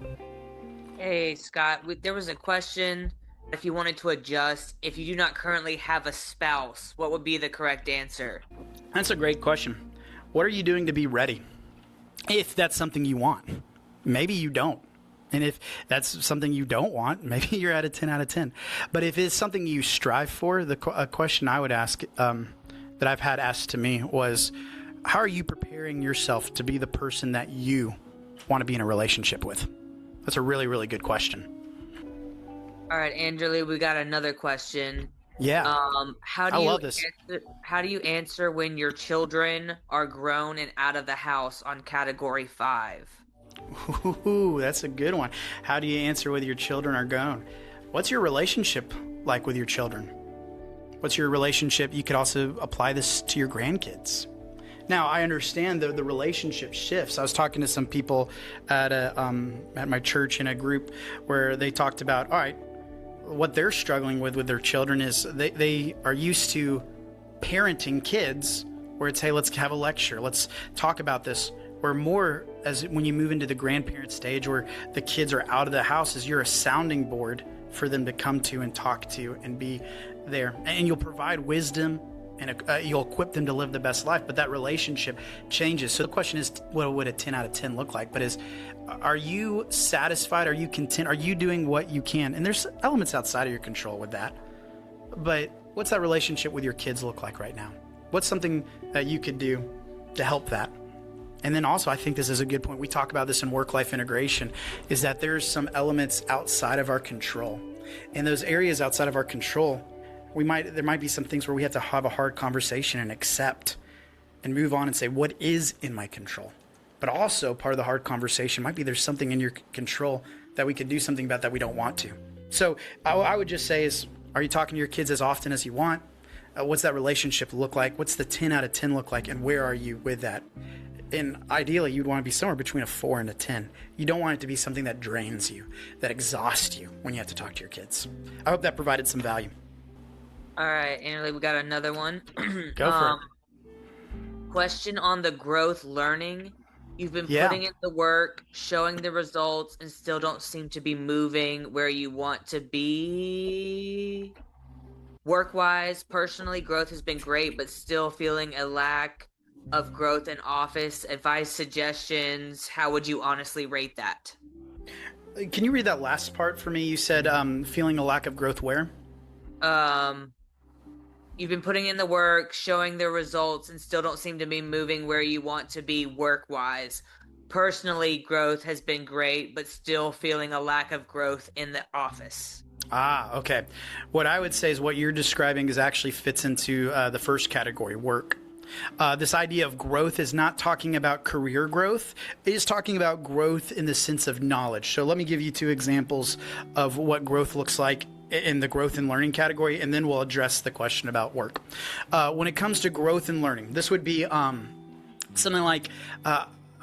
Hey, Scott, there was a question. If you wanted to adjust, if you do not currently have a spouse, what would be the correct answer? That's a great question. What are you doing to be ready? If that's something you want, maybe you don't. And if that's something you don't want, maybe you're at a 10 out of 10. But if it's something you strive for, a question I would ask that I've had asked to me was, how are you preparing yourself to be the person that you want to be in a relationship with? That's a really, really good question. All right, Anderle, we got another question. Yeah. How do you answer when your children are grown and out of the house on category 5? Ooh, that's a good one. How do you answer whether your children are grown? What's your relationship like with your children? What's your relationship? You could also apply this to your grandkids. Now, I understand the relationship shifts. I was talking to some people at my church in a group where they talked about, all right, what they're struggling with their children is they are used to parenting kids where it's, hey, let's have a lecture. Let's talk about this. Or more as when you move into the grandparent stage where the kids are out of the house, is you're a sounding board for them to come to and talk to and be there. And you'll provide wisdom and you'll equip them to live the best life, but that relationship changes. So the question is, what would a 10 out of 10 look like? But are you satisfied? Are you content? Are you doing what you can? And there's elements outside of your control with that. But what's that relationship with your kids look like right now? What's something that you could do to help that? And then also, I think this is a good point. We talk about this in work-life integration, is that there's some elements outside of our control. And those areas outside of our control, there might be some things where we have to have a hard conversation and accept and move on and say, what is in my control? But also part of the hard conversation might be there's something in your control that we could do something about that we don't want to. So I would just say is, are you talking to your kids as often as you want? What's that relationship look like? What's the 10 out of 10 look like? And where are you with that? And ideally, you'd want to be somewhere between a 4 and a 10. You don't want it to be something that drains you, that exhausts you when you have to talk to your kids. I hope that provided some value. All right, Anderle, we got another one. Go for it. Question on the growth learning. You've been putting in the work, showing the results, and still don't seem to be moving where you want to be. Work-wise, personally, growth has been great, but still feeling a lack of growth in office. Advice, suggestions, how would you honestly rate that? Can you read that last part for me? You said feeling a lack of growth where? You've been putting in the work, showing the results, and still don't seem to be moving where you want to be work-wise. Personally, growth has been great, but still feeling a lack of growth in the office. Okay. What I would say is what you're describing is actually fits into the first category, work. This idea of growth is not talking about career growth. It is talking about growth in the sense of knowledge. So let me give you 2 examples of what growth looks like in the growth and learning category, and then we'll address the question about work. When it comes to growth and learning, this would be something like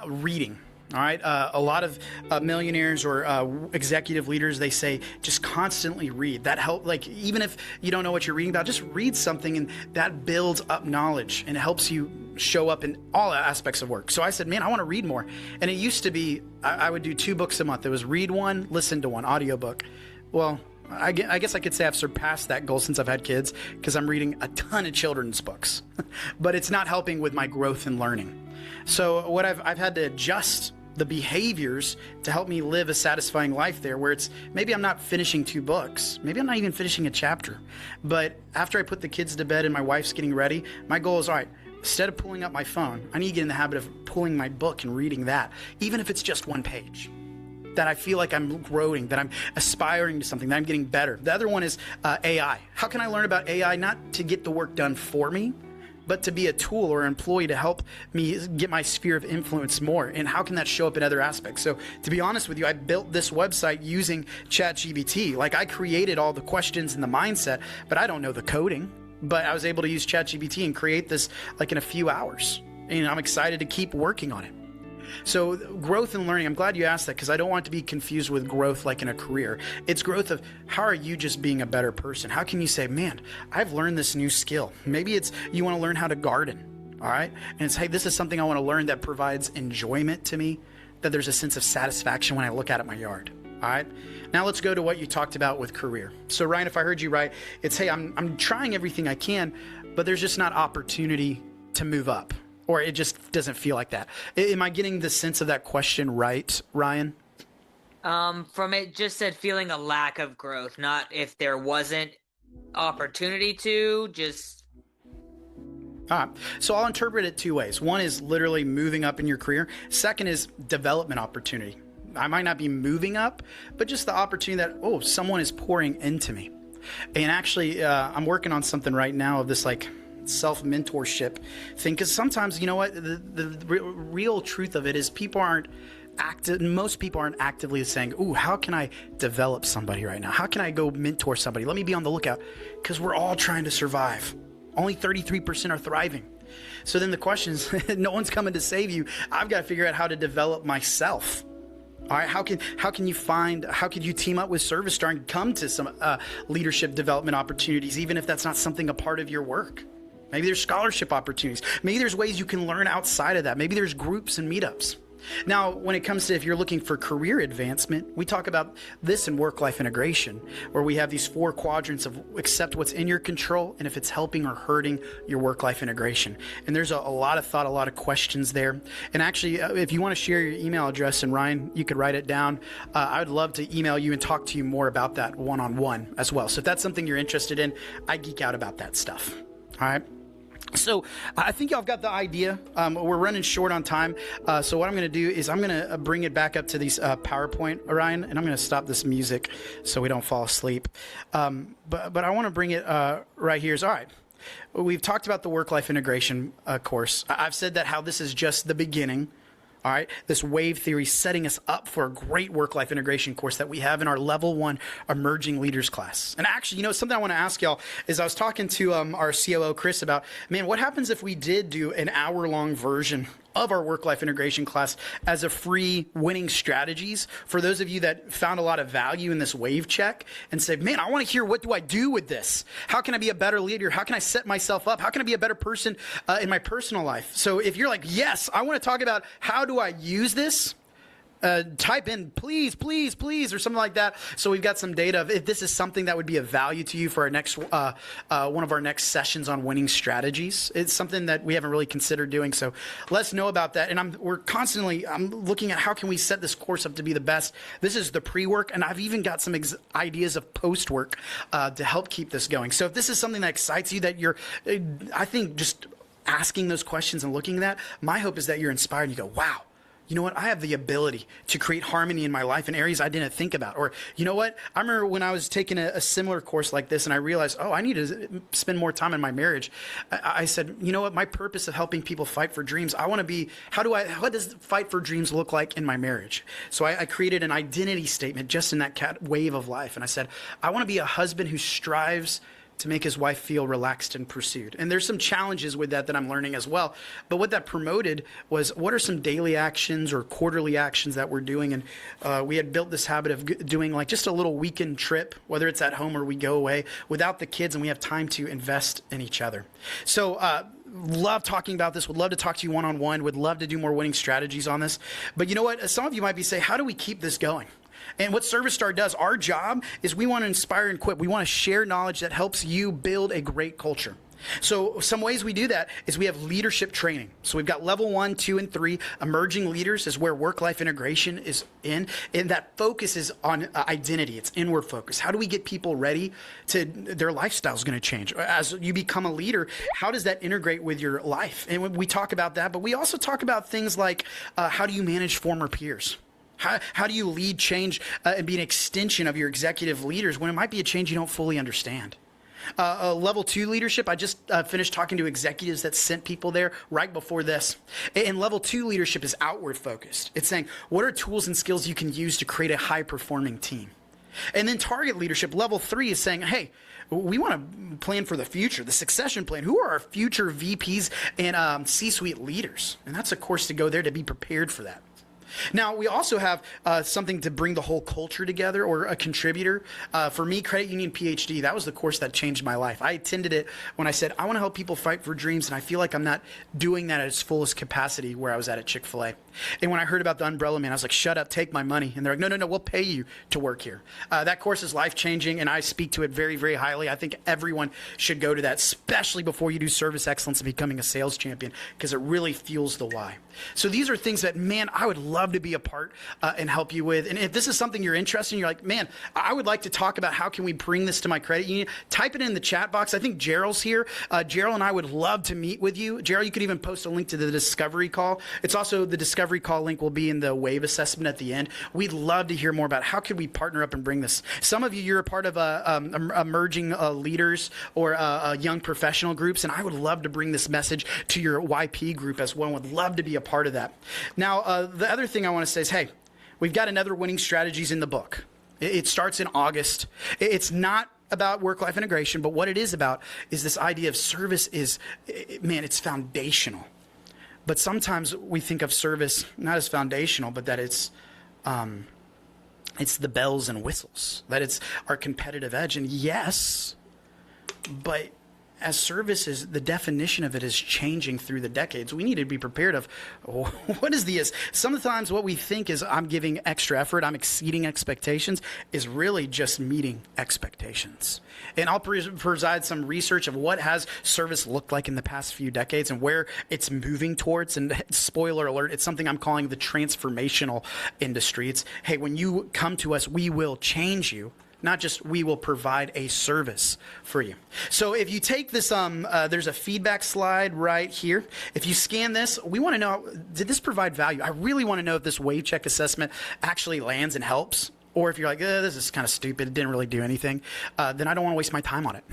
reading. All right. A lot of millionaires or executive leaders, they say just constantly read. That help. Like, even if you don't know what you're reading about, just read something, and that builds up knowledge and helps you show up in all aspects of work. So I said, man, I want to read more. And it used to be I would do 2 books a month. It was read 1, listen to 1 audiobook. Well, I guess I could say I've surpassed that goal since I've had kids, because I'm reading a ton of children's books, but it's not helping with my growth and learning. So what I've had to adjust the behaviors to help me live a satisfying life there, where it's maybe I'm not finishing 2 books, maybe I'm not even finishing a chapter, but after I put the kids to bed and my wife's getting ready, my goal is, all right, instead of pulling up my phone, I need to get in the habit of pulling my book and reading that, even if it's just 1 page. That I feel like I'm growing, that I'm aspiring to something, that I'm getting better. The other one is AI. How can I learn about AI, not to get the work done for me, but to be a tool or employee to help me get my sphere of influence more? And how can that show up in other aspects? So to be honest with you, I built this website using ChatGPT. Like, I created all the questions and the mindset, but I don't know the coding. But I was able to use ChatGPT and create this like in a few hours. And I'm excited to keep working on it. So growth and learning, I'm glad you asked that, because I don't want it to be confused with growth like in a career. It's growth of how are you just being a better person? How can you say, man, I've learned this new skill. Maybe it's you want to learn how to garden, all right? And it's, hey, this is something I want to learn that provides enjoyment to me, that there's a sense of satisfaction when I look out at my yard, all right? Now let's go to what you talked about with career. So Ryan, if I heard you right, it's, hey, I'm trying everything I can, but there's just not opportunity to move up. Or it just doesn't feel like that. Am I getting the sense of that question right, Ryan? From it just said feeling a lack of growth, not if there wasn't opportunity to, just... All right. So I'll interpret it 2 ways. One is literally moving up in your career. Second is development opportunity. I might not be moving up, but just the opportunity that, oh, someone is pouring into me. And actually, I'm working on something right now of this, like, self-mentorship thing, because sometimes, you know what, the real truth of it is most people aren't actively saying, ooh, how can I develop somebody right now? How can I go mentor somebody? Let me be on the lookout, because we're all trying to survive. Only 33% are thriving. So then the question is, no one's coming to save you. I've got to figure out how to develop myself. All right, how could you team up with Service Star and come to some leadership development opportunities, even if that's not something a part of your work? Maybe there's scholarship opportunities. Maybe there's ways you can learn outside of that. Maybe there's groups and meetups. Now, when it comes to if you're looking for career advancement, we talk about this in work-life integration, where we have these 4 quadrants of accept what's in your control and if it's helping or hurting your work-life integration. And there's a lot of thought, a lot of questions there. And actually, if you want to share your email address, and Ryan, you could write it down, I would love to email you and talk to you more about that one-on-one as well. So if that's something you're interested in, I geek out about that stuff. All right. So I think y'all have got the idea. We're running short on time. So what I'm going to do is I'm going to bring it back up to these PowerPoint, Orion, and I'm going to stop this music so we don't fall asleep. But I want to bring it right here. All right. We've talked about the work-life integration course. I've said that how this is just the beginning. All right, this wave theory setting us up for a great work-life integration course that we have in our level 1 emerging leaders class. And actually, something I want to ask y'all is I was talking to our COO, Chris, about, man, what happens if we did do an hour-long version of our work-life integration class as a free winning strategies for those of you that found a lot of value in this wave check and say, man, I want to hear, what do I do with this? How can I be a better leader? How can I set myself up? How can I be a better person in my personal life? So if you're like, yes, I want to talk about how do I use this? Type in please, please, please, or something like that. So we've got some data of if this is something that would be of value to you for our next one of our next sessions on winning strategies. It's something that we haven't really considered doing. So let us know about that. And I'm looking at how can we set this course up to be the best. This is the pre-work, and I've even got some ideas of post-work to help keep this going. So if this is something that excites you, that you're, I think just asking those questions and looking at that, my hope is that you're inspired and you go, wow. you know what? I have the ability to create harmony in my life in areas I didn't think about. Or, you know what? I remember when I was taking a similar course like this and I realized, oh, I need to spend more time in my marriage. I said, you know what? My purpose of helping people fight for dreams, I want to be, what does fight for dreams look like in my marriage? So I created an identity statement just in that wave of life. And I said, I want to be a husband who strives to make his wife feel relaxed and pursued. And there's some challenges with that I'm learning as well. But what that promoted was, what are some daily actions or quarterly actions that we're doing? And we had built this habit of doing like just a little weekend trip, whether it's at home or we go away without the kids, and we have time to invest in each other. So, love talking about this. Would love to talk to you one-on-one. Would love to do more winning strategies on this. But you know what? Some of you might be saying, how do we keep this going? And what Service Star does, our job is we want to inspire and equip. We want to share knowledge that helps you build a great culture. So some ways we do that is we have leadership training. So we've got level 1, 2, and 3. Emerging leaders is where work-life integration is in. And that focus is on identity. It's inward focus. How do we get people ready to, their lifestyle is going to change. As you become a leader, how does that integrate with your life? And we talk about that, but we also talk about things like how do you manage former peers? How do you lead change and be an extension of your executive leaders when it might be a change you don't fully understand? Level 2 leadership, I just finished talking to executives that sent people there right before this. And level 2 leadership is outward focused. It's saying, what are tools and skills you can use to create a high-performing team? And then target leadership, level 3 is saying, hey, we want to plan for the future, the succession plan. Who are our future VPs and C-suite leaders? And that's a course to go there to be prepared for that. Now, we also have something to bring the whole culture together, or a contributor. For me, Credit Union PhD, that was the course that changed my life. I attended it when I said, I want to help people fight for dreams, and I feel like I'm not doing that at its fullest capacity where I was at Chick-fil-A. And when I heard about the Umbrella Man, I was like, shut up, take my money. And they're like, no, we'll pay you to work here. That course is life-changing, and I speak to it very, very highly. I think everyone should go to that, especially before you do service excellence and becoming a sales champion, because it really fuels the why. So these are things that, man, I would love to be a part and help you with. And if this is something you're interested in, you're like, man, I would like to talk about how can we bring this to my credit union, type it in the chat box. I think Gerald's here. Gerald and I would love to meet with you. Gerald, you could even post a link to the discovery call. It's also, the discovery call link will be in the wave assessment at the end. We'd love to hear more about how could we partner up and bring this. Some of you, you're a part of emerging leaders or young professional groups, and I would love to bring this message to your YP group as well. Would love to be a part of that. Now, the other thing I want to say is, hey, we've got another winning strategies in the book. It starts in August. It's not about work-life integration, but what it is about is this idea of service is, man, it's foundational. But sometimes we think of service not as foundational, but that it's the bells and whistles, that it's our competitive edge. And yes, but as service is, the definition of it is changing through the decades. We need to be prepared of what is this? Sometimes what we think is I'm giving extra effort, I'm exceeding expectations, is really just meeting expectations. And I'll provide some research of what has service looked like in the past few decades and where it's moving towards. And spoiler alert, it's something I'm calling the transformational industry. It's, hey, when you come to us, we will change you. Not just we will provide a service for you. So if you take this, there's a feedback slide right here. If you scan this, we want to know, did this provide value? I really want to know if this wave check assessment actually lands and helps. Or if you're like, this is kind of stupid, it didn't really do anything, then I don't want to waste my time on it.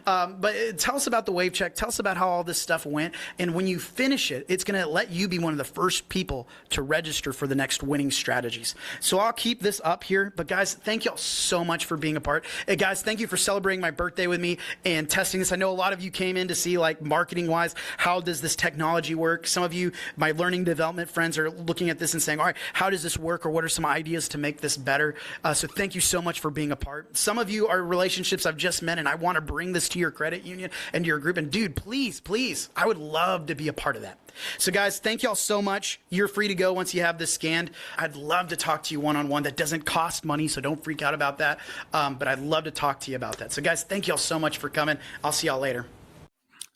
But tell us about the wave check. Tell us about how all this stuff went. And when you finish it, it's going to let you be one of the first people to register for the next winning strategies. So I'll keep this up here. But guys, thank you all so much for being a part. Hey guys, thank you for celebrating my birthday with me and testing this. I know a lot of you came in to see, like, marketing wise, how does this technology work? Some of you, my learning development friends, are looking at this and saying, all right, how does this work? Or what are some ideas to make this better? So thank you so much for being a part. Some of you are relationships I've just met, and I want to bring this to your credit union and to your group. And dude, please, I would love to be a part of that. So guys, thank y'all so much. You're free to go once you have this scanned. I'd love to talk to you one-on-one. That doesn't cost money, so don't freak out about that. But I'd love to talk to you about that. So guys, thank y'all so much for coming. I'll see y'all later.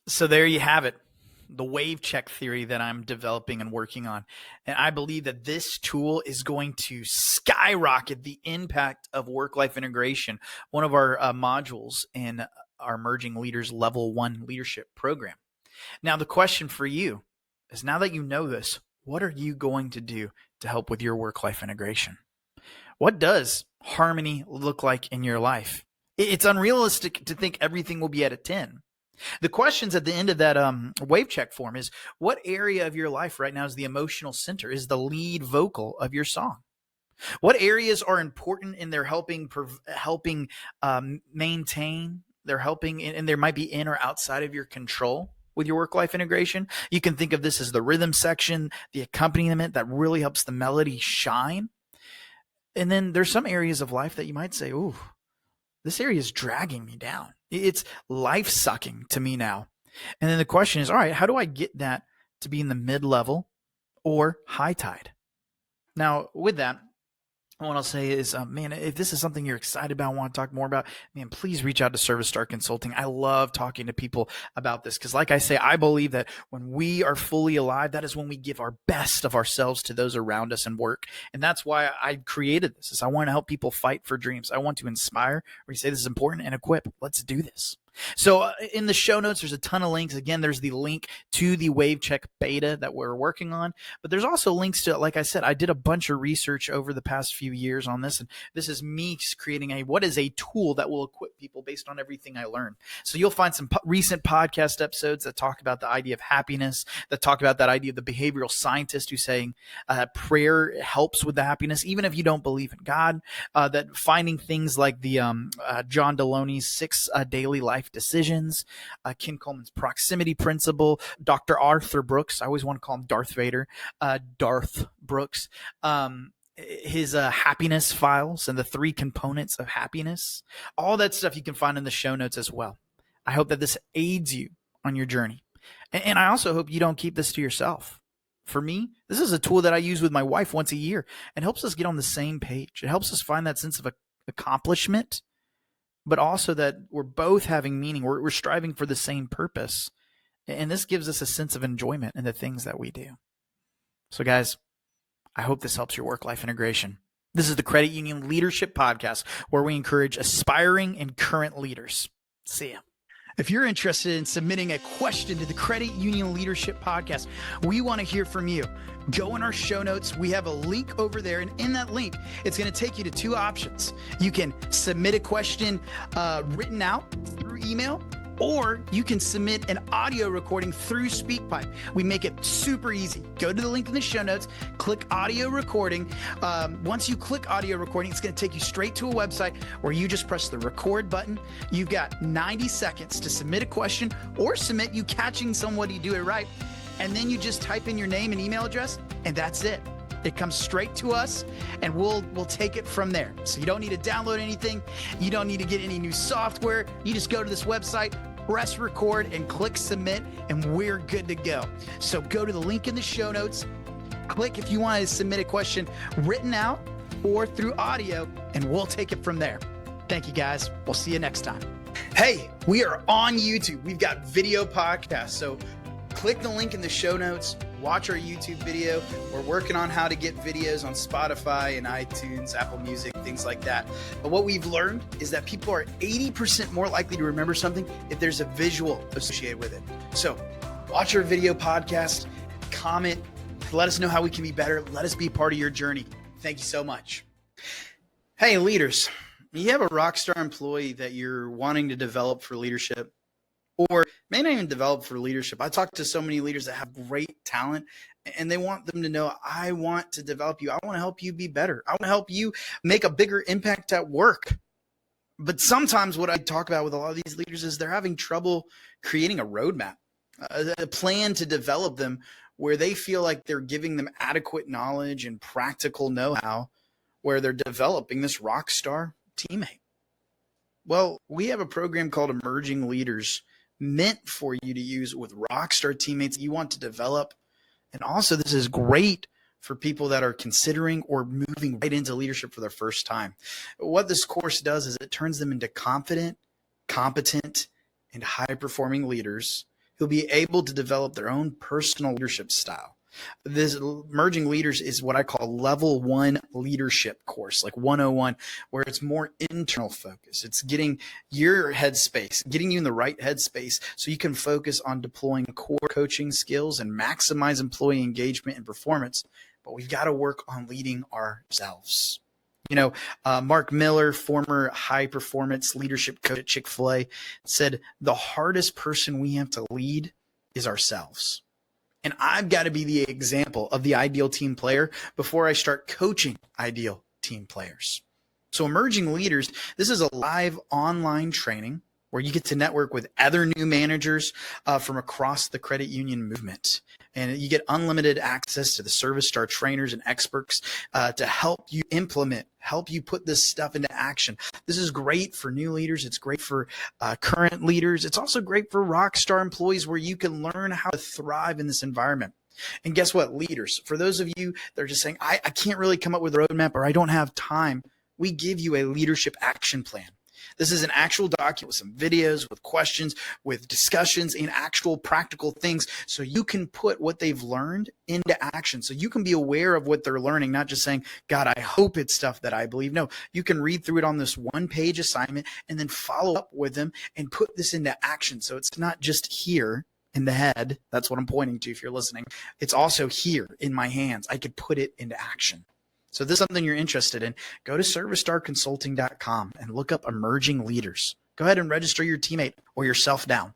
So there you have it. The wave check theory that I'm developing and working on. And I believe that this tool is going to skyrocket the impact of work-life integration, one of our modules in our Emerging Leaders Level 1 leadership program. Now, the question for you is, now that you know this, what are you going to do to help with your work-life integration? What does harmony look like in your life? It's unrealistic to think everything will be at a 10. The questions at the end of that wave check form is, what area of your life right now is the emotional center, is the lead vocal of your song? What areas are important in their helping maintain, they're helping, and there might be in or outside of your control with your work-life integration? You can think of this as the rhythm section, the accompaniment that really helps the melody shine. And then there's some areas of life that you might say, ooh, this area is dragging me down. It's life-sucking to me now. And then the question is, all right, how do I get that to be in the mid-level or high tide? Now, with that, what I'll say is, man, if this is something you're excited about, want to talk more about, man, please reach out to Service Star Consulting. I love talking to people about this because, like I say, I believe that when we are fully alive, that is when we give our best of ourselves to those around us and work. And that's why I created this. Is I want to help people fight for dreams. I want to inspire, we say this is important, and equip. Let's do this. So in the show notes, there's a ton of links. Again, there's the link to the Wave Check beta that we're working on, but there's also links to, like I said, I did a bunch of research over the past few years on this, and this is me creating what is a tool that will equip people based on everything I learned. So you'll find some recent podcast episodes that talk about the idea of happiness, that talk about that idea of the behavioral scientist who's saying prayer helps with the happiness, even if you don't believe in God, that finding things like the John Deloney's 6 daily life decisions, Ken Coleman's proximity principle, Dr. Arthur Brooks, I always want to call him Darth Vader, Darth Brooks, his happiness files and the 3 components of happiness. All that stuff you can find in the show notes as well. I hope that this aids you on your journey. And I also hope you don't keep this to yourself. For me, this is a tool that I use with my wife once a year and helps us get on the same page. It helps us find that sense of accomplishment, but also that we're both having meaning. We're striving for the same purpose. And this gives us a sense of enjoyment in the things that we do. So guys, I hope this helps your work-life integration. This is the Credit Union Leadership Podcast, where we encourage aspiring and current leaders. See ya. If you're interested in submitting a question to the Credit Union Leadership Podcast, we want to hear from you. Go in our show notes. We have a link over there. And in that link, it's going to take you to 2 options. You can submit a question written out through email, or you can submit an audio recording through SpeakPipe. We make it super easy. Go to the link in the show notes, click audio recording. Once you click audio recording, it's going to take you straight to a website where you just press the record button. You've got 90 seconds to submit a question or submit you catching somebody do it right. And then you just type in your name and email address, and that's it. It comes straight to us, and we'll take it from there. So you don't need to download anything. You don't need to get any new software. You just go to this website, press record, and click submit, and we're good to go. So go to the link in the show notes. Click if you want to submit a question written out or through audio, and we'll take it from there. Thank you, guys. We'll see you next time. Hey, we are on YouTube. We've got video podcasts. So click the link in the show notes. Watch our YouTube video. We're working on how to get videos on Spotify and iTunes, Apple Music, things like that. But what we've learned is that people are 80% more likely to remember something if there's a visual associated with it. So watch our video podcast, comment, let us know how we can be better. Let us be part of your journey. Thank you so much. Hey, leaders, you have a rock star employee that you're wanting to develop for leadership, or may not even develop for leadership. I talk to so many leaders that have great talent, and they want them to know, I want to develop you. I want to help you be better. I want to help you make a bigger impact at work. But sometimes what I talk about with a lot of these leaders is they're having trouble creating a roadmap, a plan to develop them where they feel like they're giving them adequate knowledge and practical know-how, where they're developing this rock star teammate. Well, we have a program called Emerging Leaders, meant for you to use with rockstar teammates you want to develop. And also, this is great for people that are considering or moving right into leadership for their first time. What this course does is it turns them into confident, competent, and high-performing leaders who'll be able to develop their own personal leadership style. This Emerging Leaders is what I call level 1 leadership course, like 101, where it's more internal focus. It's getting your headspace, getting you in the right headspace so you can focus on deploying core coaching skills and maximize employee engagement and performance. But we've got to work on leading ourselves. Mark Miller, former high performance leadership coach at Chick-fil-A, said the hardest person we have to lead is ourselves. And I've got to be the example of the ideal team player before I start coaching ideal team players. So Emerging Leaders, this is a live online training where you get to network with other new managers from across the credit union movement. And you get unlimited access to the Service Star trainers and experts to help you implement, help you put this stuff into action. This is great for new leaders. It's great for current leaders. It's also great for rock star employees where you can learn how to thrive in this environment. And guess what, leaders? For those of you that are just saying, I can't really come up with a roadmap or I don't have time, we give you a leadership action plan. This is an actual document with some videos, with questions, with discussions, and actual practical things so you can put what they've learned into action. So you can be aware of what they're learning, not just saying, God, I hope it's stuff that I believe. No, you can read through it on this 1-page assignment and then follow up with them and put this into action. So it's not just here in the head. That's what I'm pointing to if you're listening. It's also here in my hands. I could put it into action. So if this is something you're interested in, go to servicestarconsulting.com and look up Emerging Leaders. Go ahead and register your teammate or yourself down.